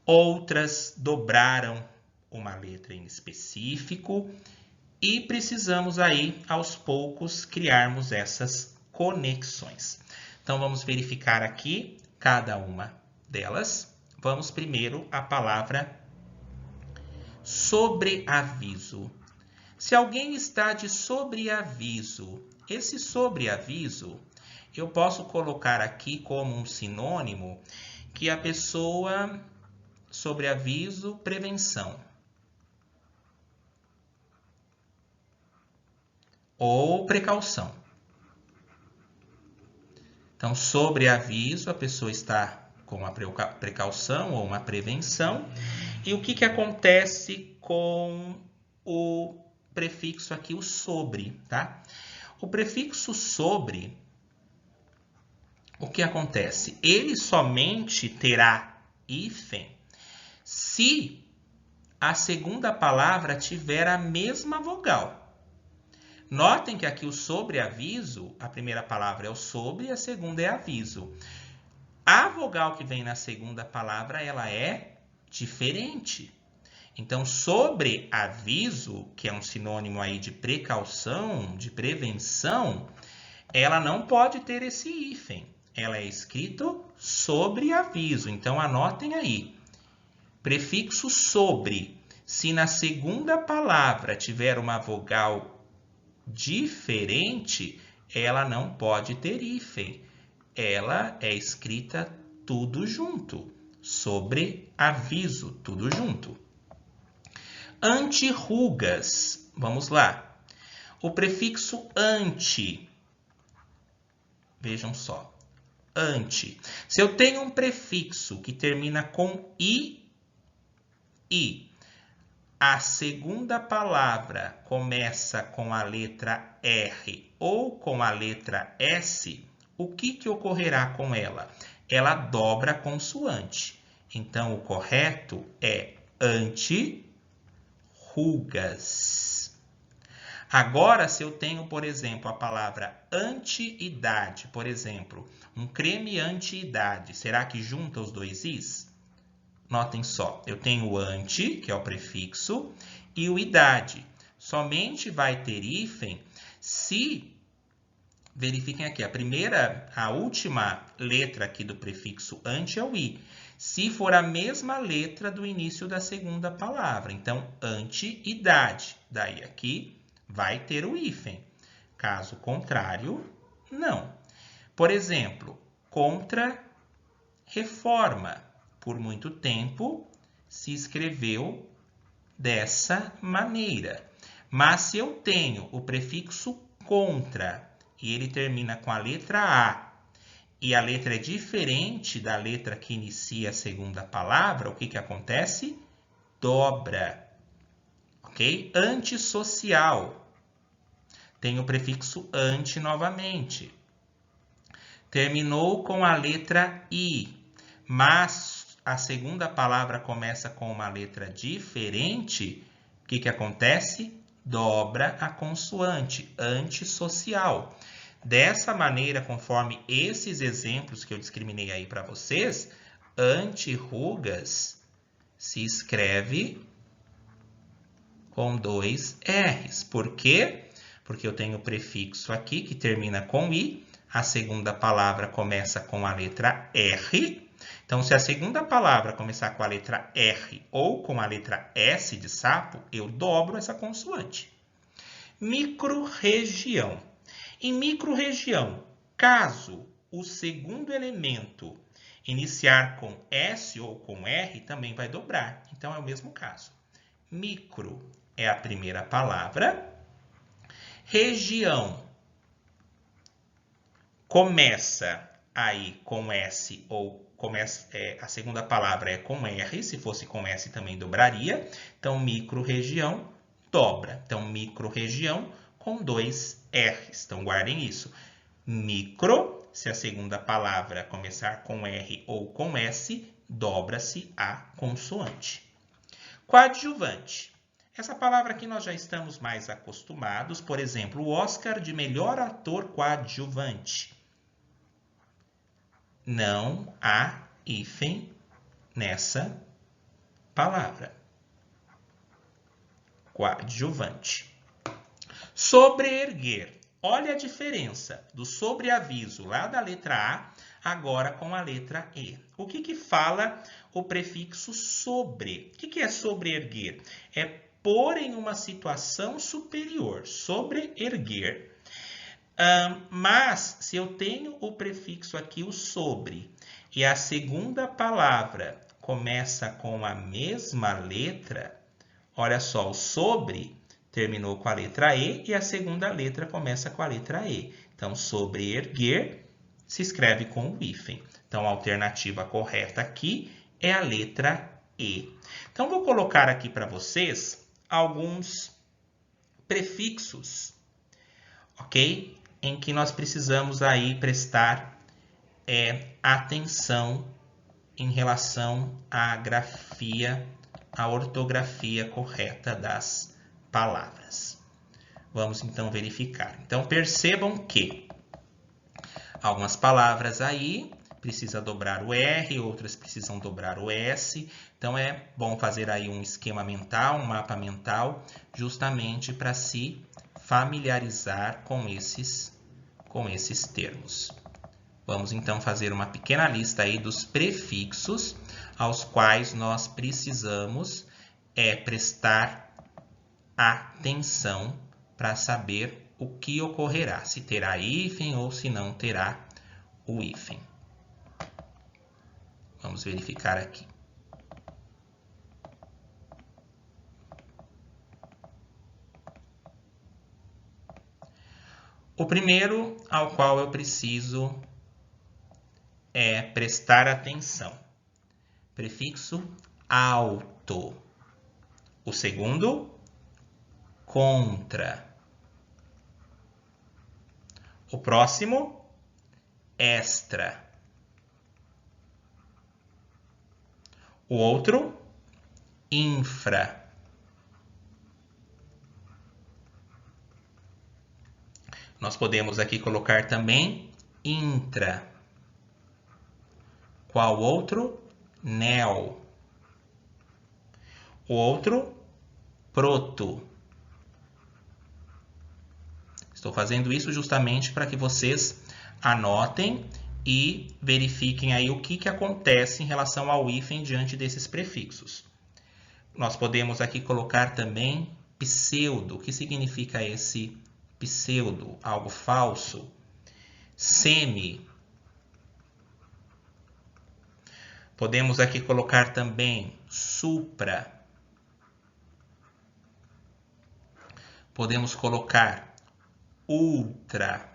outras dobraram uma letra em específico e precisamos aí, aos poucos, criarmos essas conexões. Então, vamos verificar aqui cada uma delas. Vamos primeiro à palavra sobreaviso. Se alguém está de sobreaviso, esse sobreaviso eu posso colocar aqui como um sinônimo que a pessoa sobreaviso, prevenção. Ou precaução. Então, sobreaviso, a pessoa está com uma precaução ou uma prevenção. E o que acontece com o prefixo aqui, o sobre, tá? O prefixo sobre, o que acontece? Ele somente terá hífen se a segunda palavra tiver a mesma vogal. Notem que aqui o sobreaviso, a primeira palavra é o sobre e a segunda é aviso. A vogal que vem na segunda palavra, ela é diferente. Então, sobreaviso, que é um sinônimo aí de precaução, de prevenção, ela não pode ter esse hífen. Ela é escrito sobreaviso. Então, anotem aí. Prefixo sobre, se na segunda palavra tiver uma vogal diferente, ela não pode ter hífen. Ela é escrita tudo junto. Sobreaviso, tudo junto. Antirrugas. Vamos lá. O prefixo ante. Vejam só. Ante. Se eu tenho um prefixo que termina com i, a segunda palavra começa com a letra R ou com a letra S, o que ocorrerá com ela? Ela dobra a consoante. Então, o correto é antirrugas. Agora, se eu tenho, por exemplo, a palavra anti-idade, por exemplo, um creme anti-idade, será que junta os dois is? Notem só, eu tenho o anti, que é o prefixo, e o idade. Somente vai ter hífen se, verifiquem aqui, a última letra aqui do prefixo anti é o i. Se for a mesma letra do início da segunda palavra. Então, anti-idade. Daí aqui vai ter o hífen. Caso contrário, não. Por exemplo, contra-reforma. Por muito tempo se escreveu dessa maneira. Mas se eu tenho o prefixo contra e ele termina com a letra A e a letra é diferente da letra que inicia a segunda palavra, o que acontece? Dobra. Ok? Antissocial. Tem o prefixo anti novamente. Terminou com a letra I, mas a segunda palavra começa com uma letra diferente, o que acontece? Dobra a consoante, antissocial. Dessa maneira, conforme esses exemplos que eu discriminei aí para vocês, antirrugas se escreve com 2 R's. Por quê? Porque eu tenho o prefixo aqui que termina com I, a segunda palavra começa com a letra R. Então, se a segunda palavra começar com a letra R ou com a letra S de sapo, eu dobro essa consoante. Microrregião. Em microrregião, caso o segundo elemento iniciar com S ou com R, também vai dobrar. Então, é o mesmo caso. Micro é a primeira palavra. Região começa aí com S ou começa, a segunda palavra é com R. Se fosse com S, também dobraria. Então, microrregião dobra. Então, microrregião com 2 R's. Então, guardem isso. Micro, se a segunda palavra começar com R ou com S, dobra-se a consoante. Coadjuvante. Essa palavra aqui nós já estamos mais acostumados. Por exemplo, o Oscar de melhor ator coadjuvante. Não há hífen nessa palavra. Coadjuvante. Sobreerguer. Olha a diferença do sobreaviso lá da letra A, agora com a letra E. O que fala o prefixo sobre? O que é sobreerguer? É pôr em uma situação superior. Sobreerguer. Mas, se eu tenho o prefixo aqui, o sobre, e a segunda palavra começa com a mesma letra, olha só, o sobre terminou com a letra E e a segunda letra começa com a letra E. Então, sobreerguer se escreve com o hífen. Então, a alternativa correta aqui é a letra E. Então, vou colocar aqui para vocês alguns prefixos, ok? Em que nós precisamos aí prestar atenção em relação à grafia, à ortografia correta das palavras. Vamos então verificar. Então percebam que algumas palavras aí precisa dobrar o R, outras precisam dobrar o S. Então é bom fazer aí um esquema mental, um mapa mental, justamente para se familiarizar com esses termos. Vamos então fazer uma pequena lista aí dos prefixos aos quais nós precisamos prestar atenção para saber o que ocorrerá, se terá hífen ou se não terá o hífen. Vamos verificar aqui. O primeiro ao qual eu preciso prestar atenção, prefixo alto. O segundo, contra. O próximo, extra. O outro, infra. Nós podemos aqui colocar também intra. Qual outro? Neo. O outro, proto. Estou fazendo isso justamente para que vocês anotem e verifiquem aí o que acontece em relação ao hífen diante desses prefixos. Nós podemos aqui colocar também pseudo. O que significa esse pseudo? Algo falso. Semi. Podemos aqui colocar também supra. Podemos colocar ultra.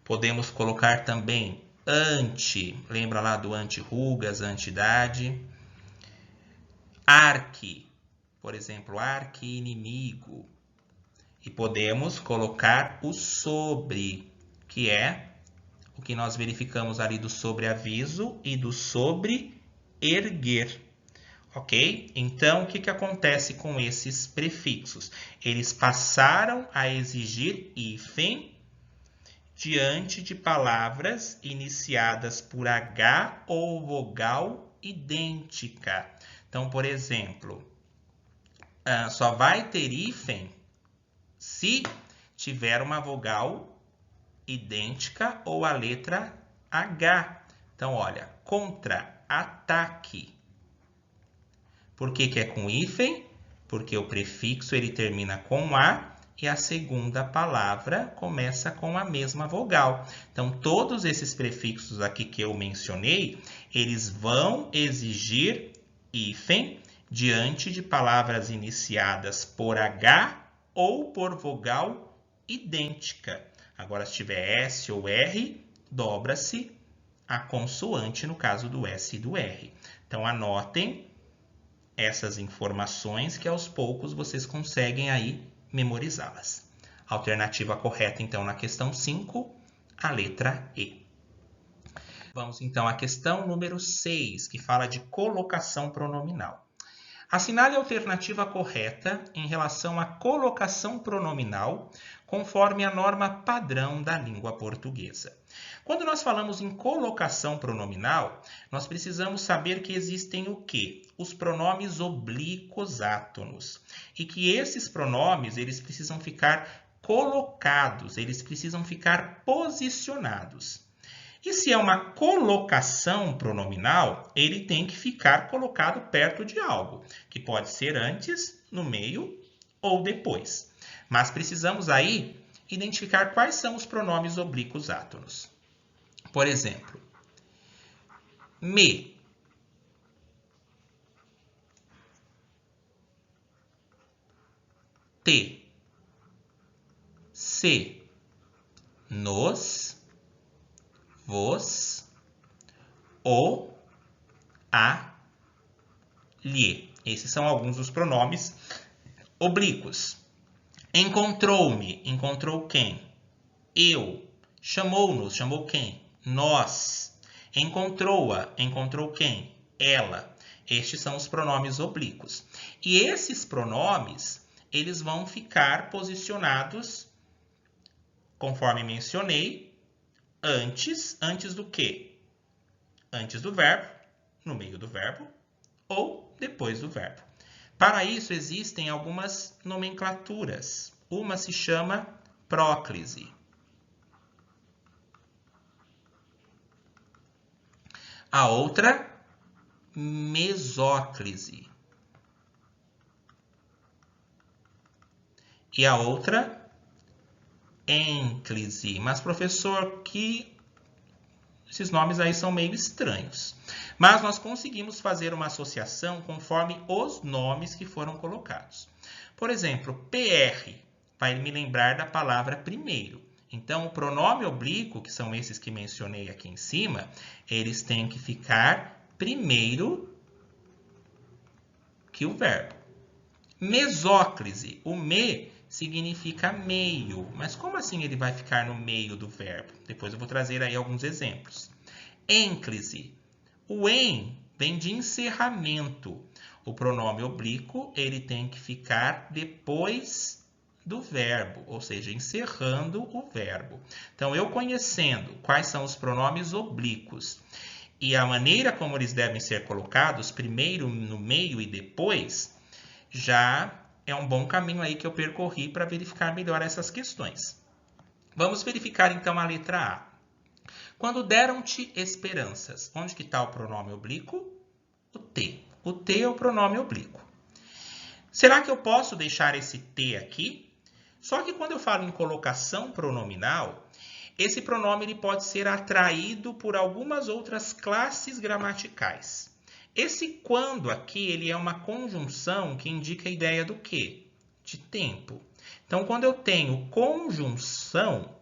Podemos colocar também anti. Lembra lá do anti-rugas, anti-idade. Arqui. Por exemplo, arqui-inimigo. E podemos colocar o sobre, que é o que nós verificamos ali do sobreaviso e do sobreerguer. Ok? Então, o que acontece com esses prefixos? Eles passaram a exigir hífen diante de palavras iniciadas por H ou vogal idêntica. Então, por exemplo, só vai ter hífen se tiver uma vogal idêntica ou a letra H. Então, olha, contra-ataque. Por que é com hífen? porque o prefixo ele termina com A e a segunda palavra começa com a mesma vogal. Então, todos esses prefixos aqui que eu mencionei, eles vão exigir hífen diante de palavras iniciadas por H ou por vogal idêntica. Agora, se tiver S ou R, dobra-se a consoante no caso do S e do R. Então, anotem essas informações que aos poucos vocês conseguem aí memorizá-las. Alternativa correta, então, na questão 5, a letra E. Vamos, então, à questão número 6, que fala de colocação pronominal. Assinale a alternativa correta em relação à colocação pronominal, conforme a norma padrão da língua portuguesa. Quando nós falamos em colocação pronominal, nós precisamos saber que existem o quê? Os pronomes oblíquos átonos. E que esses pronomes, eles precisam ficar colocados, eles precisam ficar posicionados. E se é uma colocação pronominal, ele tem que ficar colocado perto de algo, que pode ser antes, no meio ou depois. Mas precisamos aí identificar quais são os pronomes oblíquos átonos. Por exemplo, me, te, se, nos, vos, o, a, lhe. Esses são alguns dos pronomes oblíquos. Encontrou-me, encontrou quem? Eu. Chamou-nos, chamou quem? Nós. Encontrou-a, encontrou quem? Ela. Estes são os pronomes oblíquos. E esses pronomes, eles vão ficar posicionados, conforme mencionei, antes do quê? Antes do verbo, no meio do verbo ou depois do verbo. Para isso existem algumas nomenclaturas. Uma se chama próclise. A outra, mesóclise. E a outra, ênclise. Mas, professor, que esses nomes aí são meio estranhos. Mas nós conseguimos fazer uma associação conforme os nomes que foram colocados. Por exemplo, PR vai me lembrar da palavra primeiro. Então, o pronome oblíquo, que são esses que mencionei aqui em cima, eles têm que ficar primeiro que o verbo. Mesóclise. O me significa meio. Mas como assim ele vai ficar no meio do verbo? Depois eu vou trazer aí alguns exemplos. Ênclise. O em vem de encerramento. O pronome oblíquo, ele tem que ficar depois do verbo, ou seja, encerrando o verbo. Então, eu conhecendo quais são os pronomes oblíquos e a maneira como eles devem ser colocados, primeiro, no meio e depois, já é um bom caminho aí que eu percorri para verificar melhor essas questões. Vamos verificar então a letra A. Quando deram-te esperanças, onde que está o pronome oblíquo? O T. O T é o pronome oblíquo. Será que eu posso deixar esse T aqui? Só que quando eu falo em colocação pronominal, esse pronome ele pode ser atraído por algumas outras classes gramaticais. Esse quando aqui, ele é uma conjunção que indica a ideia do quê? De tempo. Então, quando eu tenho conjunção,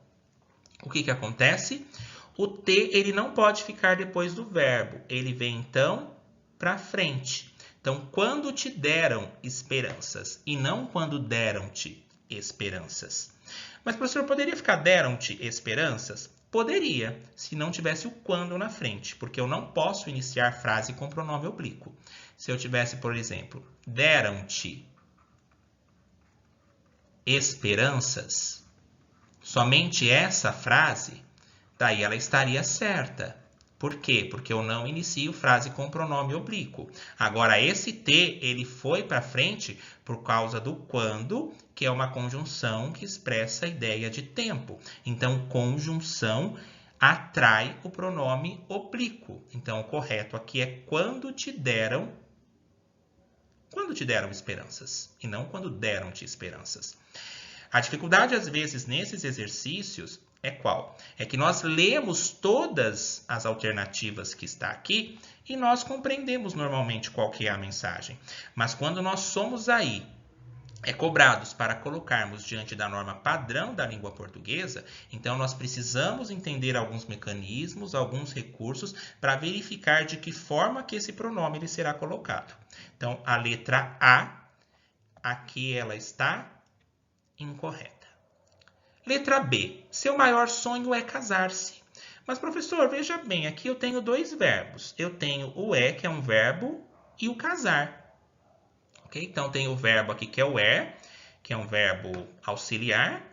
o que acontece? O T ele não pode ficar depois do verbo. Ele vem, então, para frente. Então, quando te deram esperanças e não quando deram-te esperanças. Mas, professor, poderia ficar deram-te esperanças? Poderia, se não tivesse o quando na frente, porque eu não posso iniciar frase com pronome oblíquo. Se eu tivesse, por exemplo, deram-te esperanças, somente essa frase, daí ela estaria certa. Por quê? Porque eu não inicio frase com pronome oblíquo. Agora, esse T, ele foi para frente por causa do quando, que é uma conjunção que expressa a ideia de tempo. Então, conjunção atrai o pronome oblíquo. Então, o correto aqui é quando te deram quando te deram esperanças e não quando deram-te esperanças. A dificuldade, às vezes, nesses exercícios é qual? É que nós lemos todas as alternativas que está aqui e nós compreendemos normalmente qual que é a mensagem. Mas quando nós somos aí cobrados para colocarmos diante da norma padrão da língua portuguesa, então nós precisamos entender alguns mecanismos, alguns recursos para verificar de que forma que esse pronome ele será colocado. Então, a letra A, aqui ela está incorreta. Letra B, seu maior sonho é casar-se. Mas, professor, veja bem, aqui eu tenho dois verbos. Eu tenho o que é um verbo, e o casar. Okay? Então, tem o verbo aqui que é o que é um verbo auxiliar,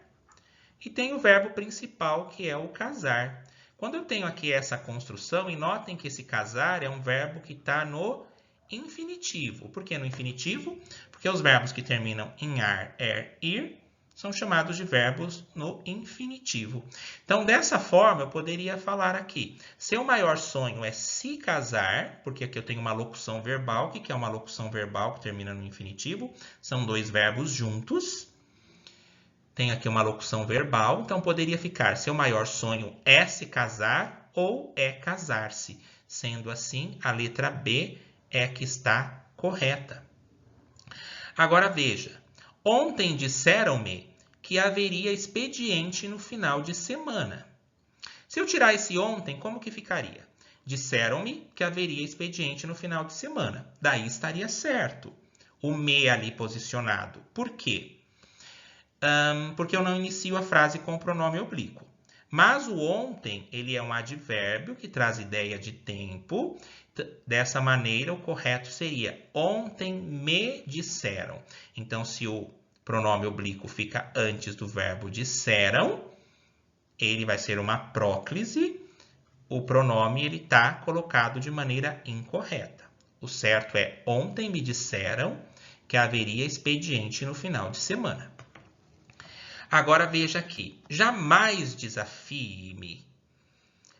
e tem o verbo principal, que é o casar. Quando eu tenho aqui essa construção, e notem que esse casar é um verbo que está no infinitivo. Por que no infinitivo? Porque os verbos que terminam em ar, ir, são chamados de verbos no infinitivo. Então, dessa forma, eu poderia falar aqui. Seu maior sonho é se casar, porque aqui eu tenho uma locução verbal. O que é uma locução verbal que termina no infinitivo? São dois verbos juntos. Tem aqui uma locução verbal, então poderia ficar: seu maior sonho é se casar ou é casar-se. Sendo assim, a letra B é que está correta. Agora veja. Ontem disseram-me que haveria expediente no final de semana. Se eu tirar esse ontem, como que ficaria? Disseram-me que haveria expediente no final de semana. Daí estaria certo. O me ali posicionado. Por quê? Porque eu não inicio a frase com o pronome oblíquo. Mas o ontem, ele é um advérbio que traz ideia de tempo. Dessa maneira, o correto seria: ontem me disseram. Então, se o pronome oblíquo fica antes do verbo disseram, ele vai ser uma próclise. O pronome ele está colocado de maneira incorreta. O certo é: ontem me disseram que haveria expediente no final de semana. Agora veja aqui. Jamais desafie-me.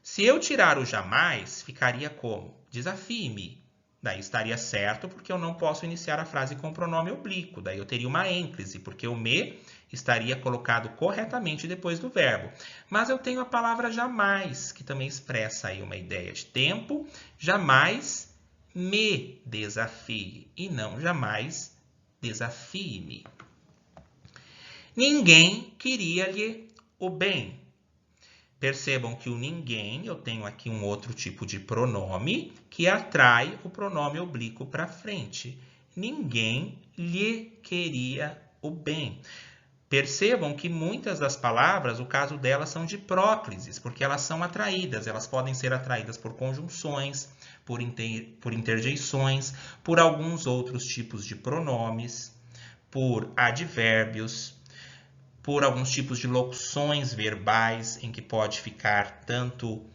Se eu tirar o jamais, ficaria como? Desafie-me. Daí estaria certo, porque eu não posso iniciar a frase com o pronome oblíquo. Daí eu teria uma ênclise, porque o me estaria colocado corretamente depois do verbo. Mas eu tenho a palavra jamais, que também expressa aí uma ideia de tempo. Jamais me desafie, e não jamais desafie-me. Ninguém queria-lhe o bem. Percebam que o ninguém, eu tenho aqui um outro tipo de pronome que atrai o pronome oblíquo para frente. Ninguém lhe queria o bem. Percebam que muitas das palavras, o caso delas são de próclises, porque elas são atraídas. Elas podem ser atraídas por conjunções, por interjeições, por alguns outros tipos de pronomes, por advérbios, por alguns tipos de locuções verbais, em que pode ficar tanto,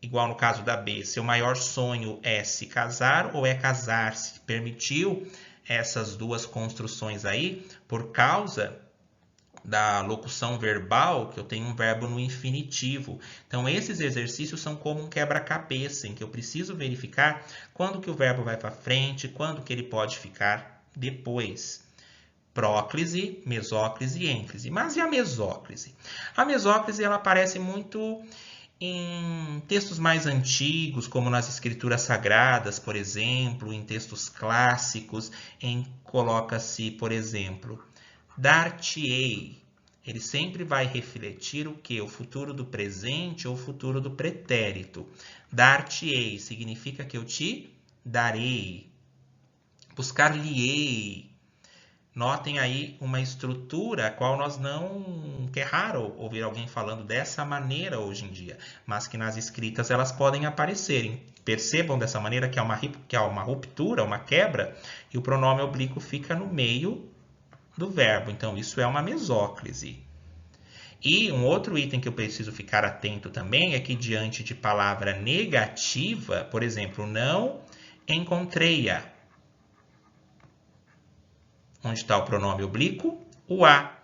igual no caso da B, seu maior sonho é se casar ou é casar-se. Permitiu essas duas construções aí por causa da locução verbal, que eu tenho um verbo no infinitivo. Então, esses exercícios são como um quebra-cabeça, em que eu preciso verificar quando que o verbo vai para frente, quando que ele pode ficar depois. Próclise, mesóclise e ênclise. Mas e a mesóclise? A mesóclise ela aparece muito em textos mais antigos, como nas escrituras sagradas, por exemplo, em textos clássicos, em coloca-se, por exemplo, dar-te-ei. Ele sempre vai refletir o que? O futuro do presente ou o futuro do pretérito. Dar-te-ei significa que eu te darei. Buscar-lhe-ei. Notem aí uma estrutura a qual nós não... que é raro ouvir alguém falando dessa maneira hoje em dia, mas que nas escritas elas podem aparecer. Percebam dessa maneira que há uma ruptura, uma quebra, e o pronome oblíquo fica no meio do verbo. Então, isso é uma mesóclise. E um outro item que eu preciso ficar atento também é que diante de palavra negativa, por exemplo, não encontrei-a. Onde está o pronome oblíquo? O a.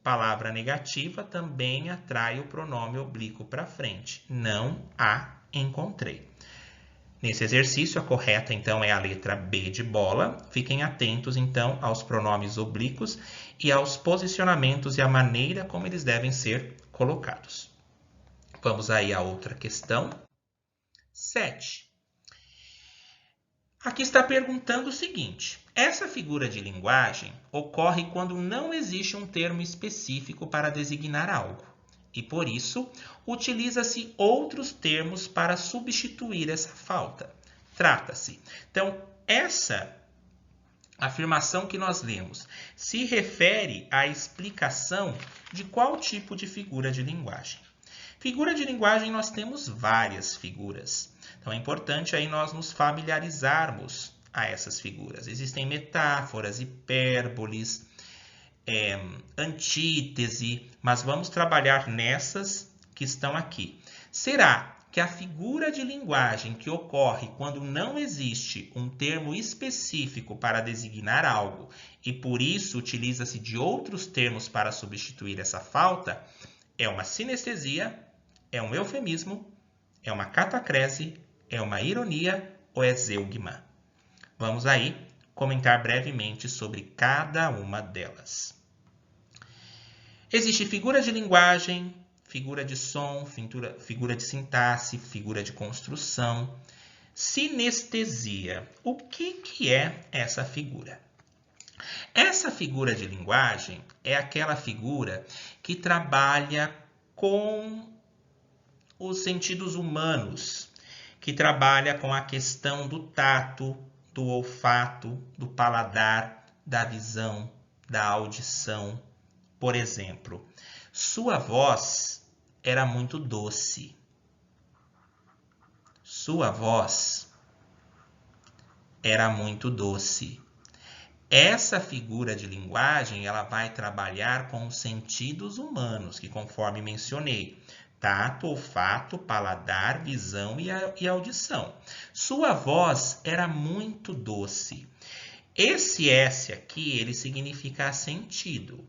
Palavra negativa também atrai o pronome oblíquo para frente. Não a encontrei. Nesse exercício, a correta, então, é a letra B de bola. Fiquem atentos, então, aos pronomes oblíquos e aos posicionamentos e a maneira como eles devem ser colocados. Vamos aí a outra questão. 7. Aqui está perguntando o seguinte: essa figura de linguagem ocorre quando não existe um termo específico para designar algo, e por isso utiliza-se outros termos para substituir essa falta. Trata-se. Então, essa afirmação que nós lemos se refere à explicação de qual tipo de figura de linguagem. Figura de linguagem, nós temos várias figuras. Então, é importante aí nós nos familiarizarmos a essas figuras. Existem metáforas, hipérboles, antítese, mas vamos trabalhar nessas que estão aqui. Será que a figura de linguagem que ocorre quando não existe um termo específico para designar algo e por isso utiliza-se de outros termos para substituir essa falta é uma sinestesia, é um eufemismo, é uma catacrese, é uma ironia ou é zeugma? Vamos aí comentar brevemente sobre cada uma delas. Existe figura de linguagem, figura de som, figura de sintaxe, figura de construção. Sinestesia. O que é essa figura? Essa figura de linguagem é aquela figura que trabalha com os sentidos humanos, que trabalha com a questão do tato, do olfato, do paladar, da visão, da audição. Por exemplo, sua voz era muito doce. Sua voz era muito doce. Essa figura de linguagem, ela vai trabalhar com os sentidos humanos, que conforme mencionei, tato, olfato, paladar, visão e audição. Sua voz era muito doce. Esse S aqui, ele significa sentido.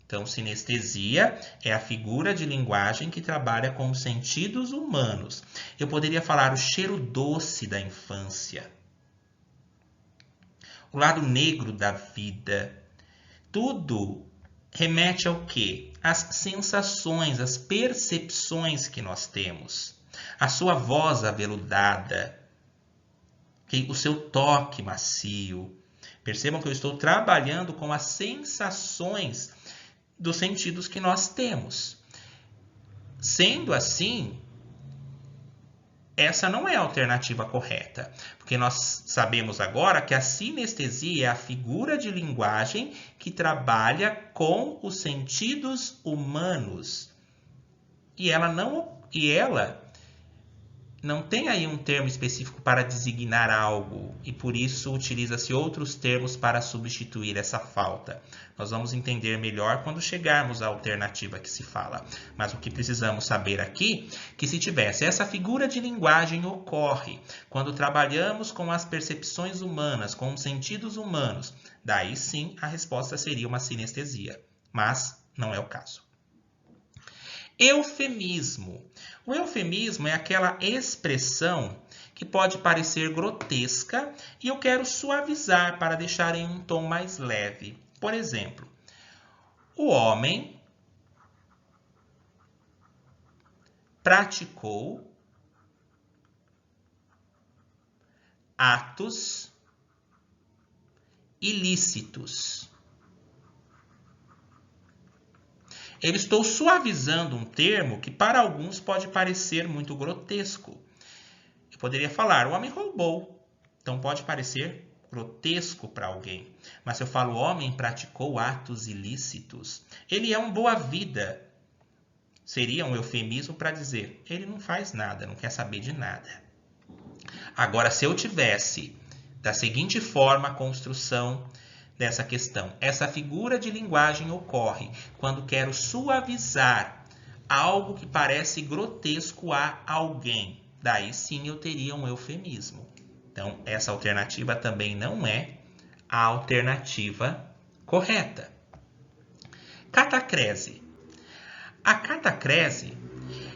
Então, sinestesia é a figura de linguagem que trabalha com os sentidos humanos. Eu poderia falar o cheiro doce da infância, o lado negro da vida. Tudo remete ao quê? Às sensações, às percepções que nós temos. A sua voz aveludada, o seu toque macio. Percebam que eu estou trabalhando com as sensações dos sentidos que nós temos. Sendo assim, essa não é a alternativa correta, porque nós sabemos agora que a sinestesia é a figura de linguagem que trabalha com os sentidos humanos. E ela não tem aí um termo específico para designar algo, e por isso utiliza-se outros termos para substituir essa falta. Nós vamos entender melhor quando chegarmos à alternativa que se fala. Mas o que precisamos saber aqui, que se tivesse essa figura de linguagem ocorre quando trabalhamos com as percepções humanas, com os sentidos humanos, daí sim a resposta seria uma sinestesia, mas não é o caso. Eufemismo. O eufemismo é aquela expressão que pode parecer grotesca e eu quero suavizar para deixar em um tom mais leve. Por exemplo, o homem praticou atos ilícitos. Eu estou suavizando um termo que para alguns pode parecer muito grotesco. Eu poderia falar, o homem roubou. Então pode parecer grotesco para alguém. Mas se eu falo, o homem praticou atos ilícitos, ele é um boa-vida. Seria um eufemismo para dizer, ele não faz nada, não quer saber de nada. Agora, se eu tivesse da seguinte forma a construção dessa questão. Essa figura de linguagem ocorre quando quero suavizar algo que parece grotesco a alguém. Daí sim eu teria um eufemismo. Então, essa alternativa também não é a alternativa correta. Catacrese. A catacrese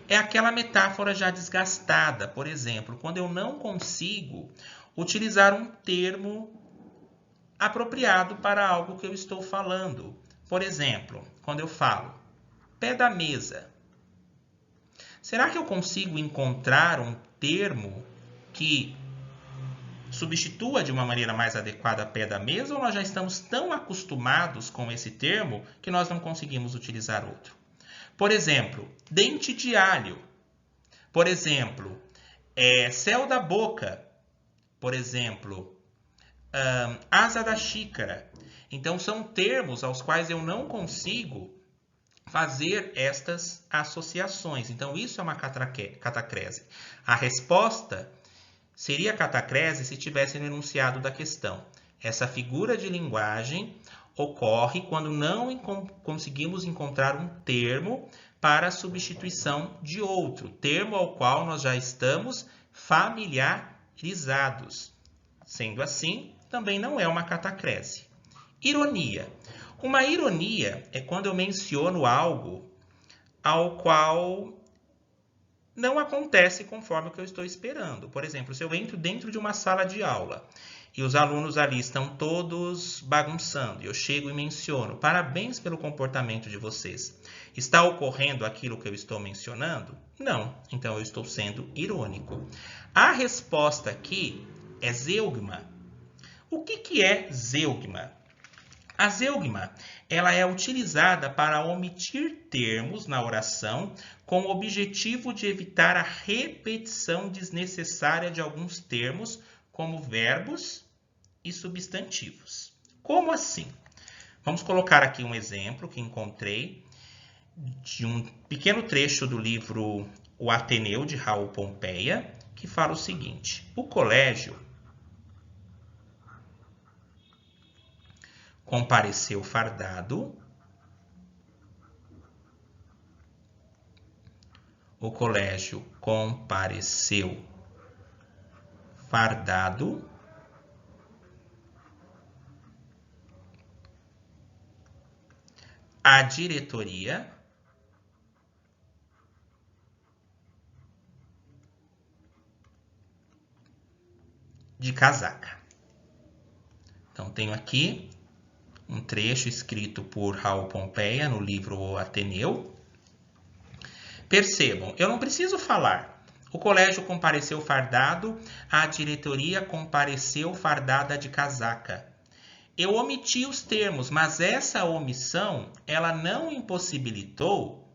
é aquela metáfora já desgastada. Por exemplo, quando eu não consigo utilizar um termo apropriado para algo que eu estou falando. Por exemplo, quando eu falo pé da mesa. Será que eu consigo encontrar um termo que substitua de uma maneira mais adequada pé da mesa, ou nós já estamos tão acostumados com esse termo que nós não conseguimos utilizar outro? Por exemplo, dente de alho. Por exemplo, céu da boca. Por exemplo, asa da xícara. Então, são termos aos quais eu não consigo fazer estas associações. Então, isso é uma catacrese. A resposta seria catacrese se tivesse no enunciado da questão. Essa figura de linguagem ocorre quando não conseguimos encontrar um termo para a substituição de outro, termo ao qual nós já estamos familiarizados. Sendo assim, também não é uma catacrese. Ironia. Uma ironia é quando eu menciono algo ao qual não acontece conforme o que eu estou esperando. Por exemplo, se eu entro dentro de uma sala de aula e os alunos ali estão todos bagunçando, e eu chego e menciono, parabéns pelo comportamento de vocês. Está ocorrendo aquilo que eu estou mencionando? Não. Então eu estou sendo irônico. A resposta aqui é zeugma. O que é zeugma? A zeugma, ela é utilizada para omitir termos na oração com o objetivo de evitar a repetição desnecessária de alguns termos, como verbos e substantivos. Como assim? Vamos colocar aqui um exemplo que encontrei de um pequeno trecho do livro O Ateneu, de Raul Pompeia, que fala o seguinte: o colégio compareceu fardado. O colégio compareceu fardado. A diretoria de casaca. Então, tenho aqui um trecho escrito por Raul Pompeia no livro O Ateneu. Percebam, eu não preciso falar. O colégio compareceu fardado, a diretoria compareceu fardada de casaca. Eu omiti os termos, mas essa omissão, ela não impossibilitou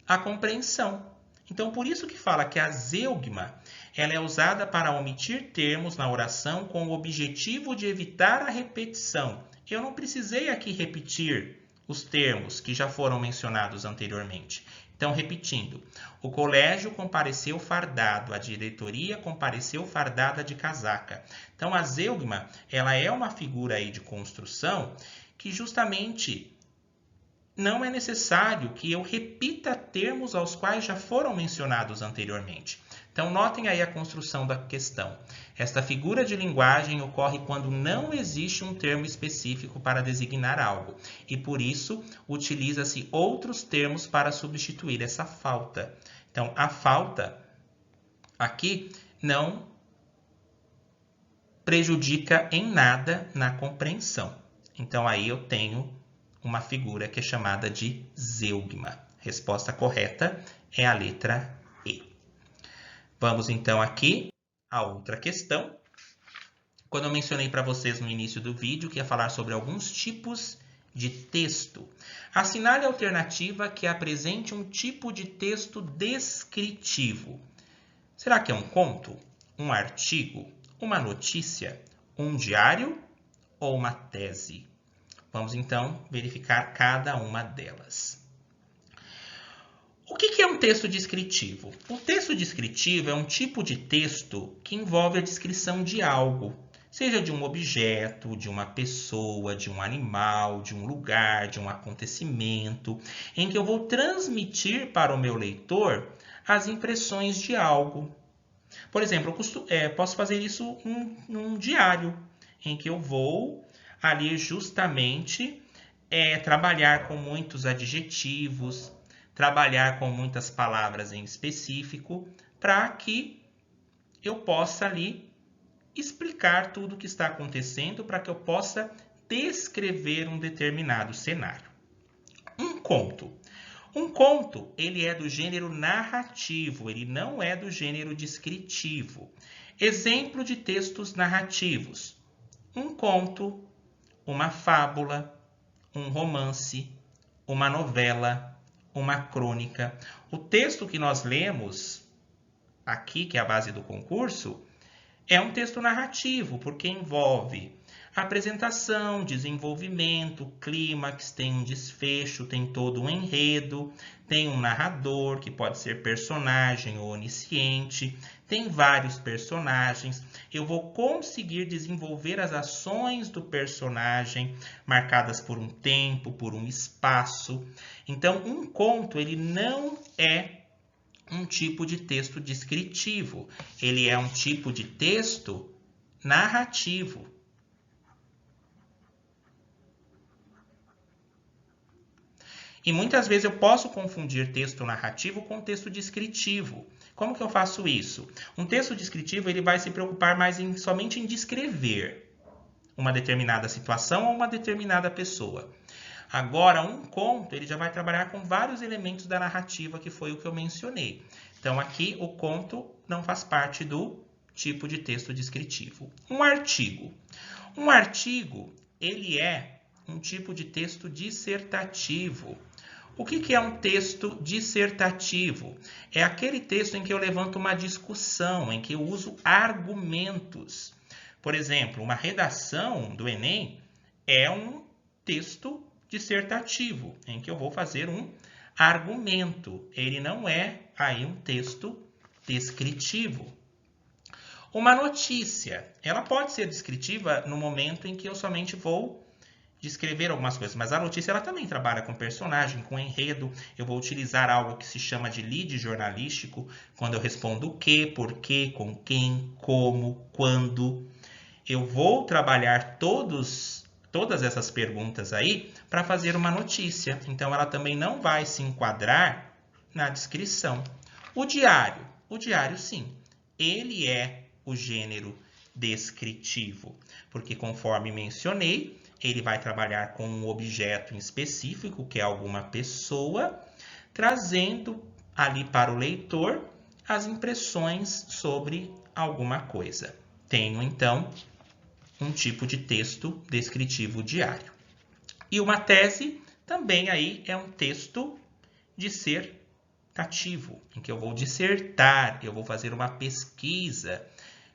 a compreensão. Então, por isso que fala que a zeugma, ela é usada para omitir termos na oração com o objetivo de evitar a repetição. Eu não precisei aqui repetir os termos que já foram mencionados anteriormente. Então, repetindo, o colégio compareceu fardado, a diretoria compareceu fardada de casaca. Então, a zeugma, ela é uma figura aí de construção que justamente não é necessário que eu repita termos aos quais já foram mencionados anteriormente. Então, notem aí a construção da questão. Esta figura de linguagem ocorre quando não existe um termo específico para designar algo, e por isso utiliza-se outros termos para substituir essa falta. Então, a falta aqui não prejudica em nada na compreensão. Então, aí eu tenho uma figura que é chamada de zeugma. Resposta correta é a letra E. Vamos então aqui a outra questão. Quando eu mencionei para vocês no início do vídeo que ia falar sobre alguns tipos de texto, assinale a alternativa que apresente um tipo de texto descritivo. Será que é um conto, um artigo, uma notícia, um diário ou uma tese? Vamos então verificar cada uma delas. O que é um texto descritivo? O texto descritivo é um tipo de texto que envolve a descrição de algo, seja de um objeto, de uma pessoa, de um animal, de um lugar, de um acontecimento, em que eu vou transmitir para o meu leitor as impressões de algo. Por exemplo, eu posso fazer isso num diário, em que eu vou ali justamente trabalhar com muitos adjetivos, trabalhar com muitas palavras em específico, para que eu possa ali explicar tudo o que está acontecendo, para que eu possa descrever um determinado cenário. Um conto. Um conto, ele é do gênero narrativo, ele não é do gênero descritivo. Exemplo de textos narrativos. Um conto, uma fábula, um romance, uma novela, uma crônica. O texto que nós lemos aqui, que é a base do concurso, é um texto narrativo, porque envolve apresentação, desenvolvimento, clímax, tem um desfecho, tem todo um enredo, tem um narrador, que pode ser personagem ou onisciente, tem vários personagens. Eu vou conseguir desenvolver as ações do personagem, marcadas por um tempo, por um espaço. Então, um conto, ele não é um tipo de texto descritivo. Ele é um tipo de texto narrativo. E muitas vezes eu posso confundir texto narrativo com texto descritivo. Como que eu faço isso? Um texto descritivo, ele vai se preocupar mais somente em descrever uma determinada situação ou uma determinada pessoa. Agora, um conto, ele já vai trabalhar com vários elementos da narrativa, que foi o que eu mencionei. Então, aqui, o conto não faz parte do tipo de texto descritivo. Um artigo. Um artigo, ele é um tipo de texto dissertativo. O que é um texto dissertativo? É aquele texto em que eu levanto uma discussão, em que eu uso argumentos. Por exemplo, uma redação do Enem é um texto dissertativo, em que eu vou fazer um argumento. Ele não é aí um texto descritivo. Uma notícia, ela pode ser descritiva no momento em que eu somente vou descrever algumas coisas, mas a notícia ela também trabalha com personagem, com enredo. Eu vou utilizar algo que se chama de lead jornalístico, quando eu respondo o que, por quê, com quem, como, quando. Eu vou trabalhar todas essas perguntas aí para fazer uma notícia. Então, ela também não vai se enquadrar na descrição. O diário sim, ele é o gênero descritivo, porque conforme mencionei, ele vai trabalhar com um objeto em específico, que é alguma pessoa, trazendo ali para o leitor as impressões sobre alguma coisa. Tenho, então, um tipo de texto descritivo diário. E uma tese também aí é um texto dissertativo, em que eu vou dissertar, eu vou fazer uma pesquisa,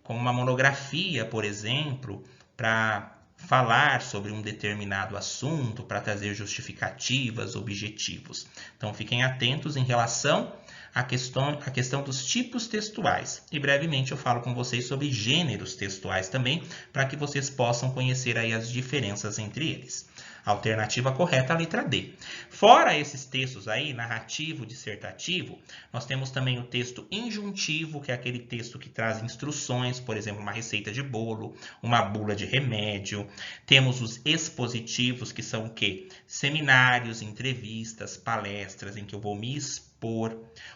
como uma monografia, por exemplo, para falar sobre um determinado assunto, para trazer justificativas, objetivos. Então, fiquem atentos em relação à questão dos tipos textuais. E brevemente eu falo com vocês sobre gêneros textuais também, para que vocês possam conhecer aí as diferenças entre eles. A alternativa correta é a letra D. Fora esses textos aí, narrativo, dissertativo, nós temos também o texto injuntivo, que é aquele texto que traz instruções, por exemplo, uma receita de bolo, uma bula de remédio. Temos os expositivos, que são o quê? Seminários, entrevistas, palestras, em que eu vou me expor.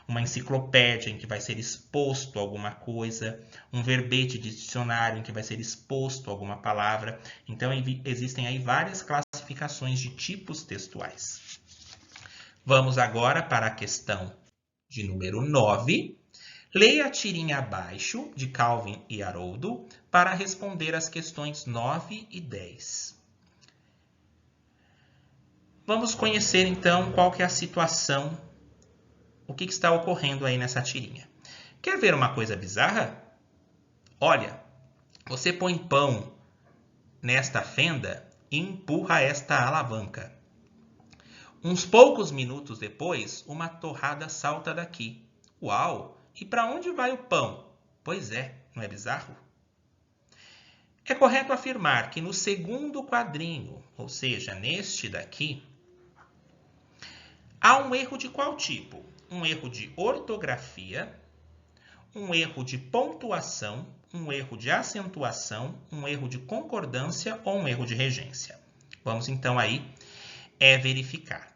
Uma enciclopédia, em que vai ser exposto alguma coisa. Um verbete de dicionário, em que vai ser exposto alguma palavra. Então, existem aí várias classificações de tipos textuais. Vamos agora para a questão de número 9. Leia a tirinha abaixo, de Calvin e Haroldo, para responder as questões 9 e 10. Vamos conhecer, então, qual que é a situação, o que está ocorrendo aí nessa tirinha. Quer ver uma coisa bizarra? Olha, você põe pão nesta fenda e empurra esta alavanca. Uns poucos minutos depois, uma torrada salta daqui. Uau! E para onde vai o pão? Pois é, não é bizarro? É correto afirmar que no segundo quadrinho, ou seja, neste daqui, há um erro de qual tipo? Um erro de ortografia, um erro de pontuação, um erro de acentuação, um erro de concordância ou um erro de regência. Vamos então aí verificar.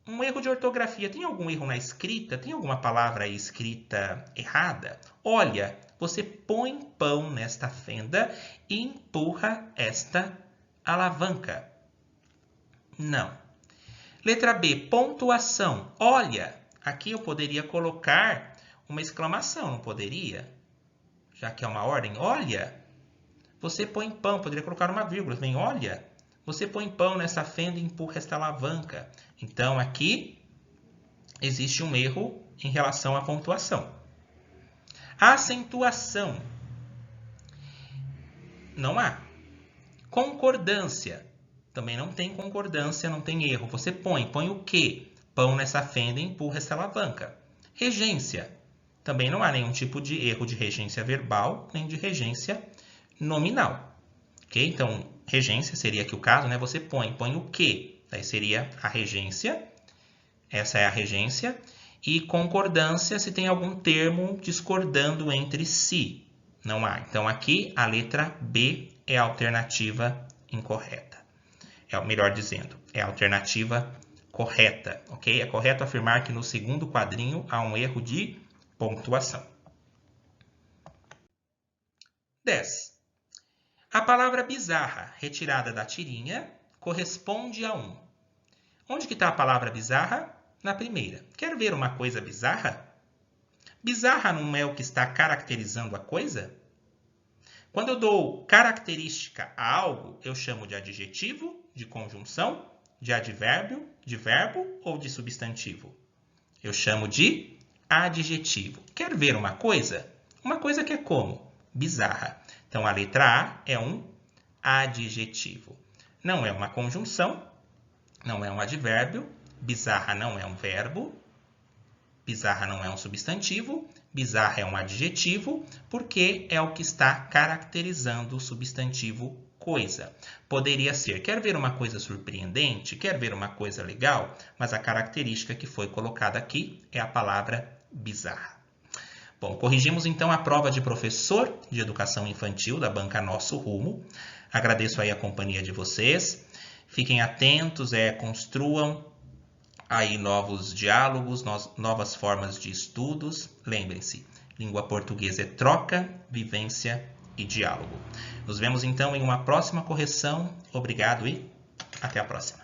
Um erro de ortografia. Tem algum erro na escrita? Tem alguma palavra aí escrita errada? Olha, você põe pão nesta fenda e empurra esta alavanca. Não. Letra B, pontuação. Olha, aqui eu poderia colocar uma exclamação, não poderia? Já que é uma ordem. Olha, você põe pão. Poderia colocar uma vírgula. Vem, olha, você põe pão nessa fenda e empurra esta alavanca. Então, aqui existe um erro em relação à pontuação. Acentuação. Não há. Concordância. Também não tem concordância, não tem erro. Você põe o quê? Pão nessa fenda e empurra essa alavanca. Regência. Também não há nenhum tipo de erro de regência verbal, nem de regência nominal. Ok? Então, regência seria aqui o caso, né? Você põe o quê? Daí seria a regência. Essa é a regência. E concordância se tem algum termo discordando entre si. Não há. Então, aqui a letra B é a alternativa incorreta. Melhor dizendo, é a alternativa correta, ok? É correto afirmar que no segundo quadrinho há um erro de pontuação. 10. A palavra bizarra, retirada da tirinha, corresponde a um. Onde que está a palavra bizarra? Na primeira. Quer ver uma coisa bizarra? Bizarra não é o que está caracterizando a coisa? Quando eu dou característica a algo, eu chamo de adjetivo, de conjunção, de advérbio, de verbo ou de substantivo? Eu chamo de adjetivo. Quer ver uma coisa? Uma coisa que é como? Bizarra. Então, a letra A é um adjetivo. Não é uma conjunção, não é um advérbio, bizarra não é um verbo, bizarra não é um substantivo, bizarra é um adjetivo, porque é o que está caracterizando o substantivo coisa. Poderia ser, quer ver uma coisa surpreendente? Quer ver uma coisa legal? Mas a característica que foi colocada aqui é a palavra bizarra. Bom, corrigimos então a prova de professor de educação infantil da banca Nosso Rumo. Agradeço aí a companhia de vocês. Fiquem atentos, construam aí novos diálogos, novas formas de estudos. Lembrem-se, língua portuguesa é troca, vivência e diálogo. Nos vemos então em uma próxima correção. Obrigado e até a próxima.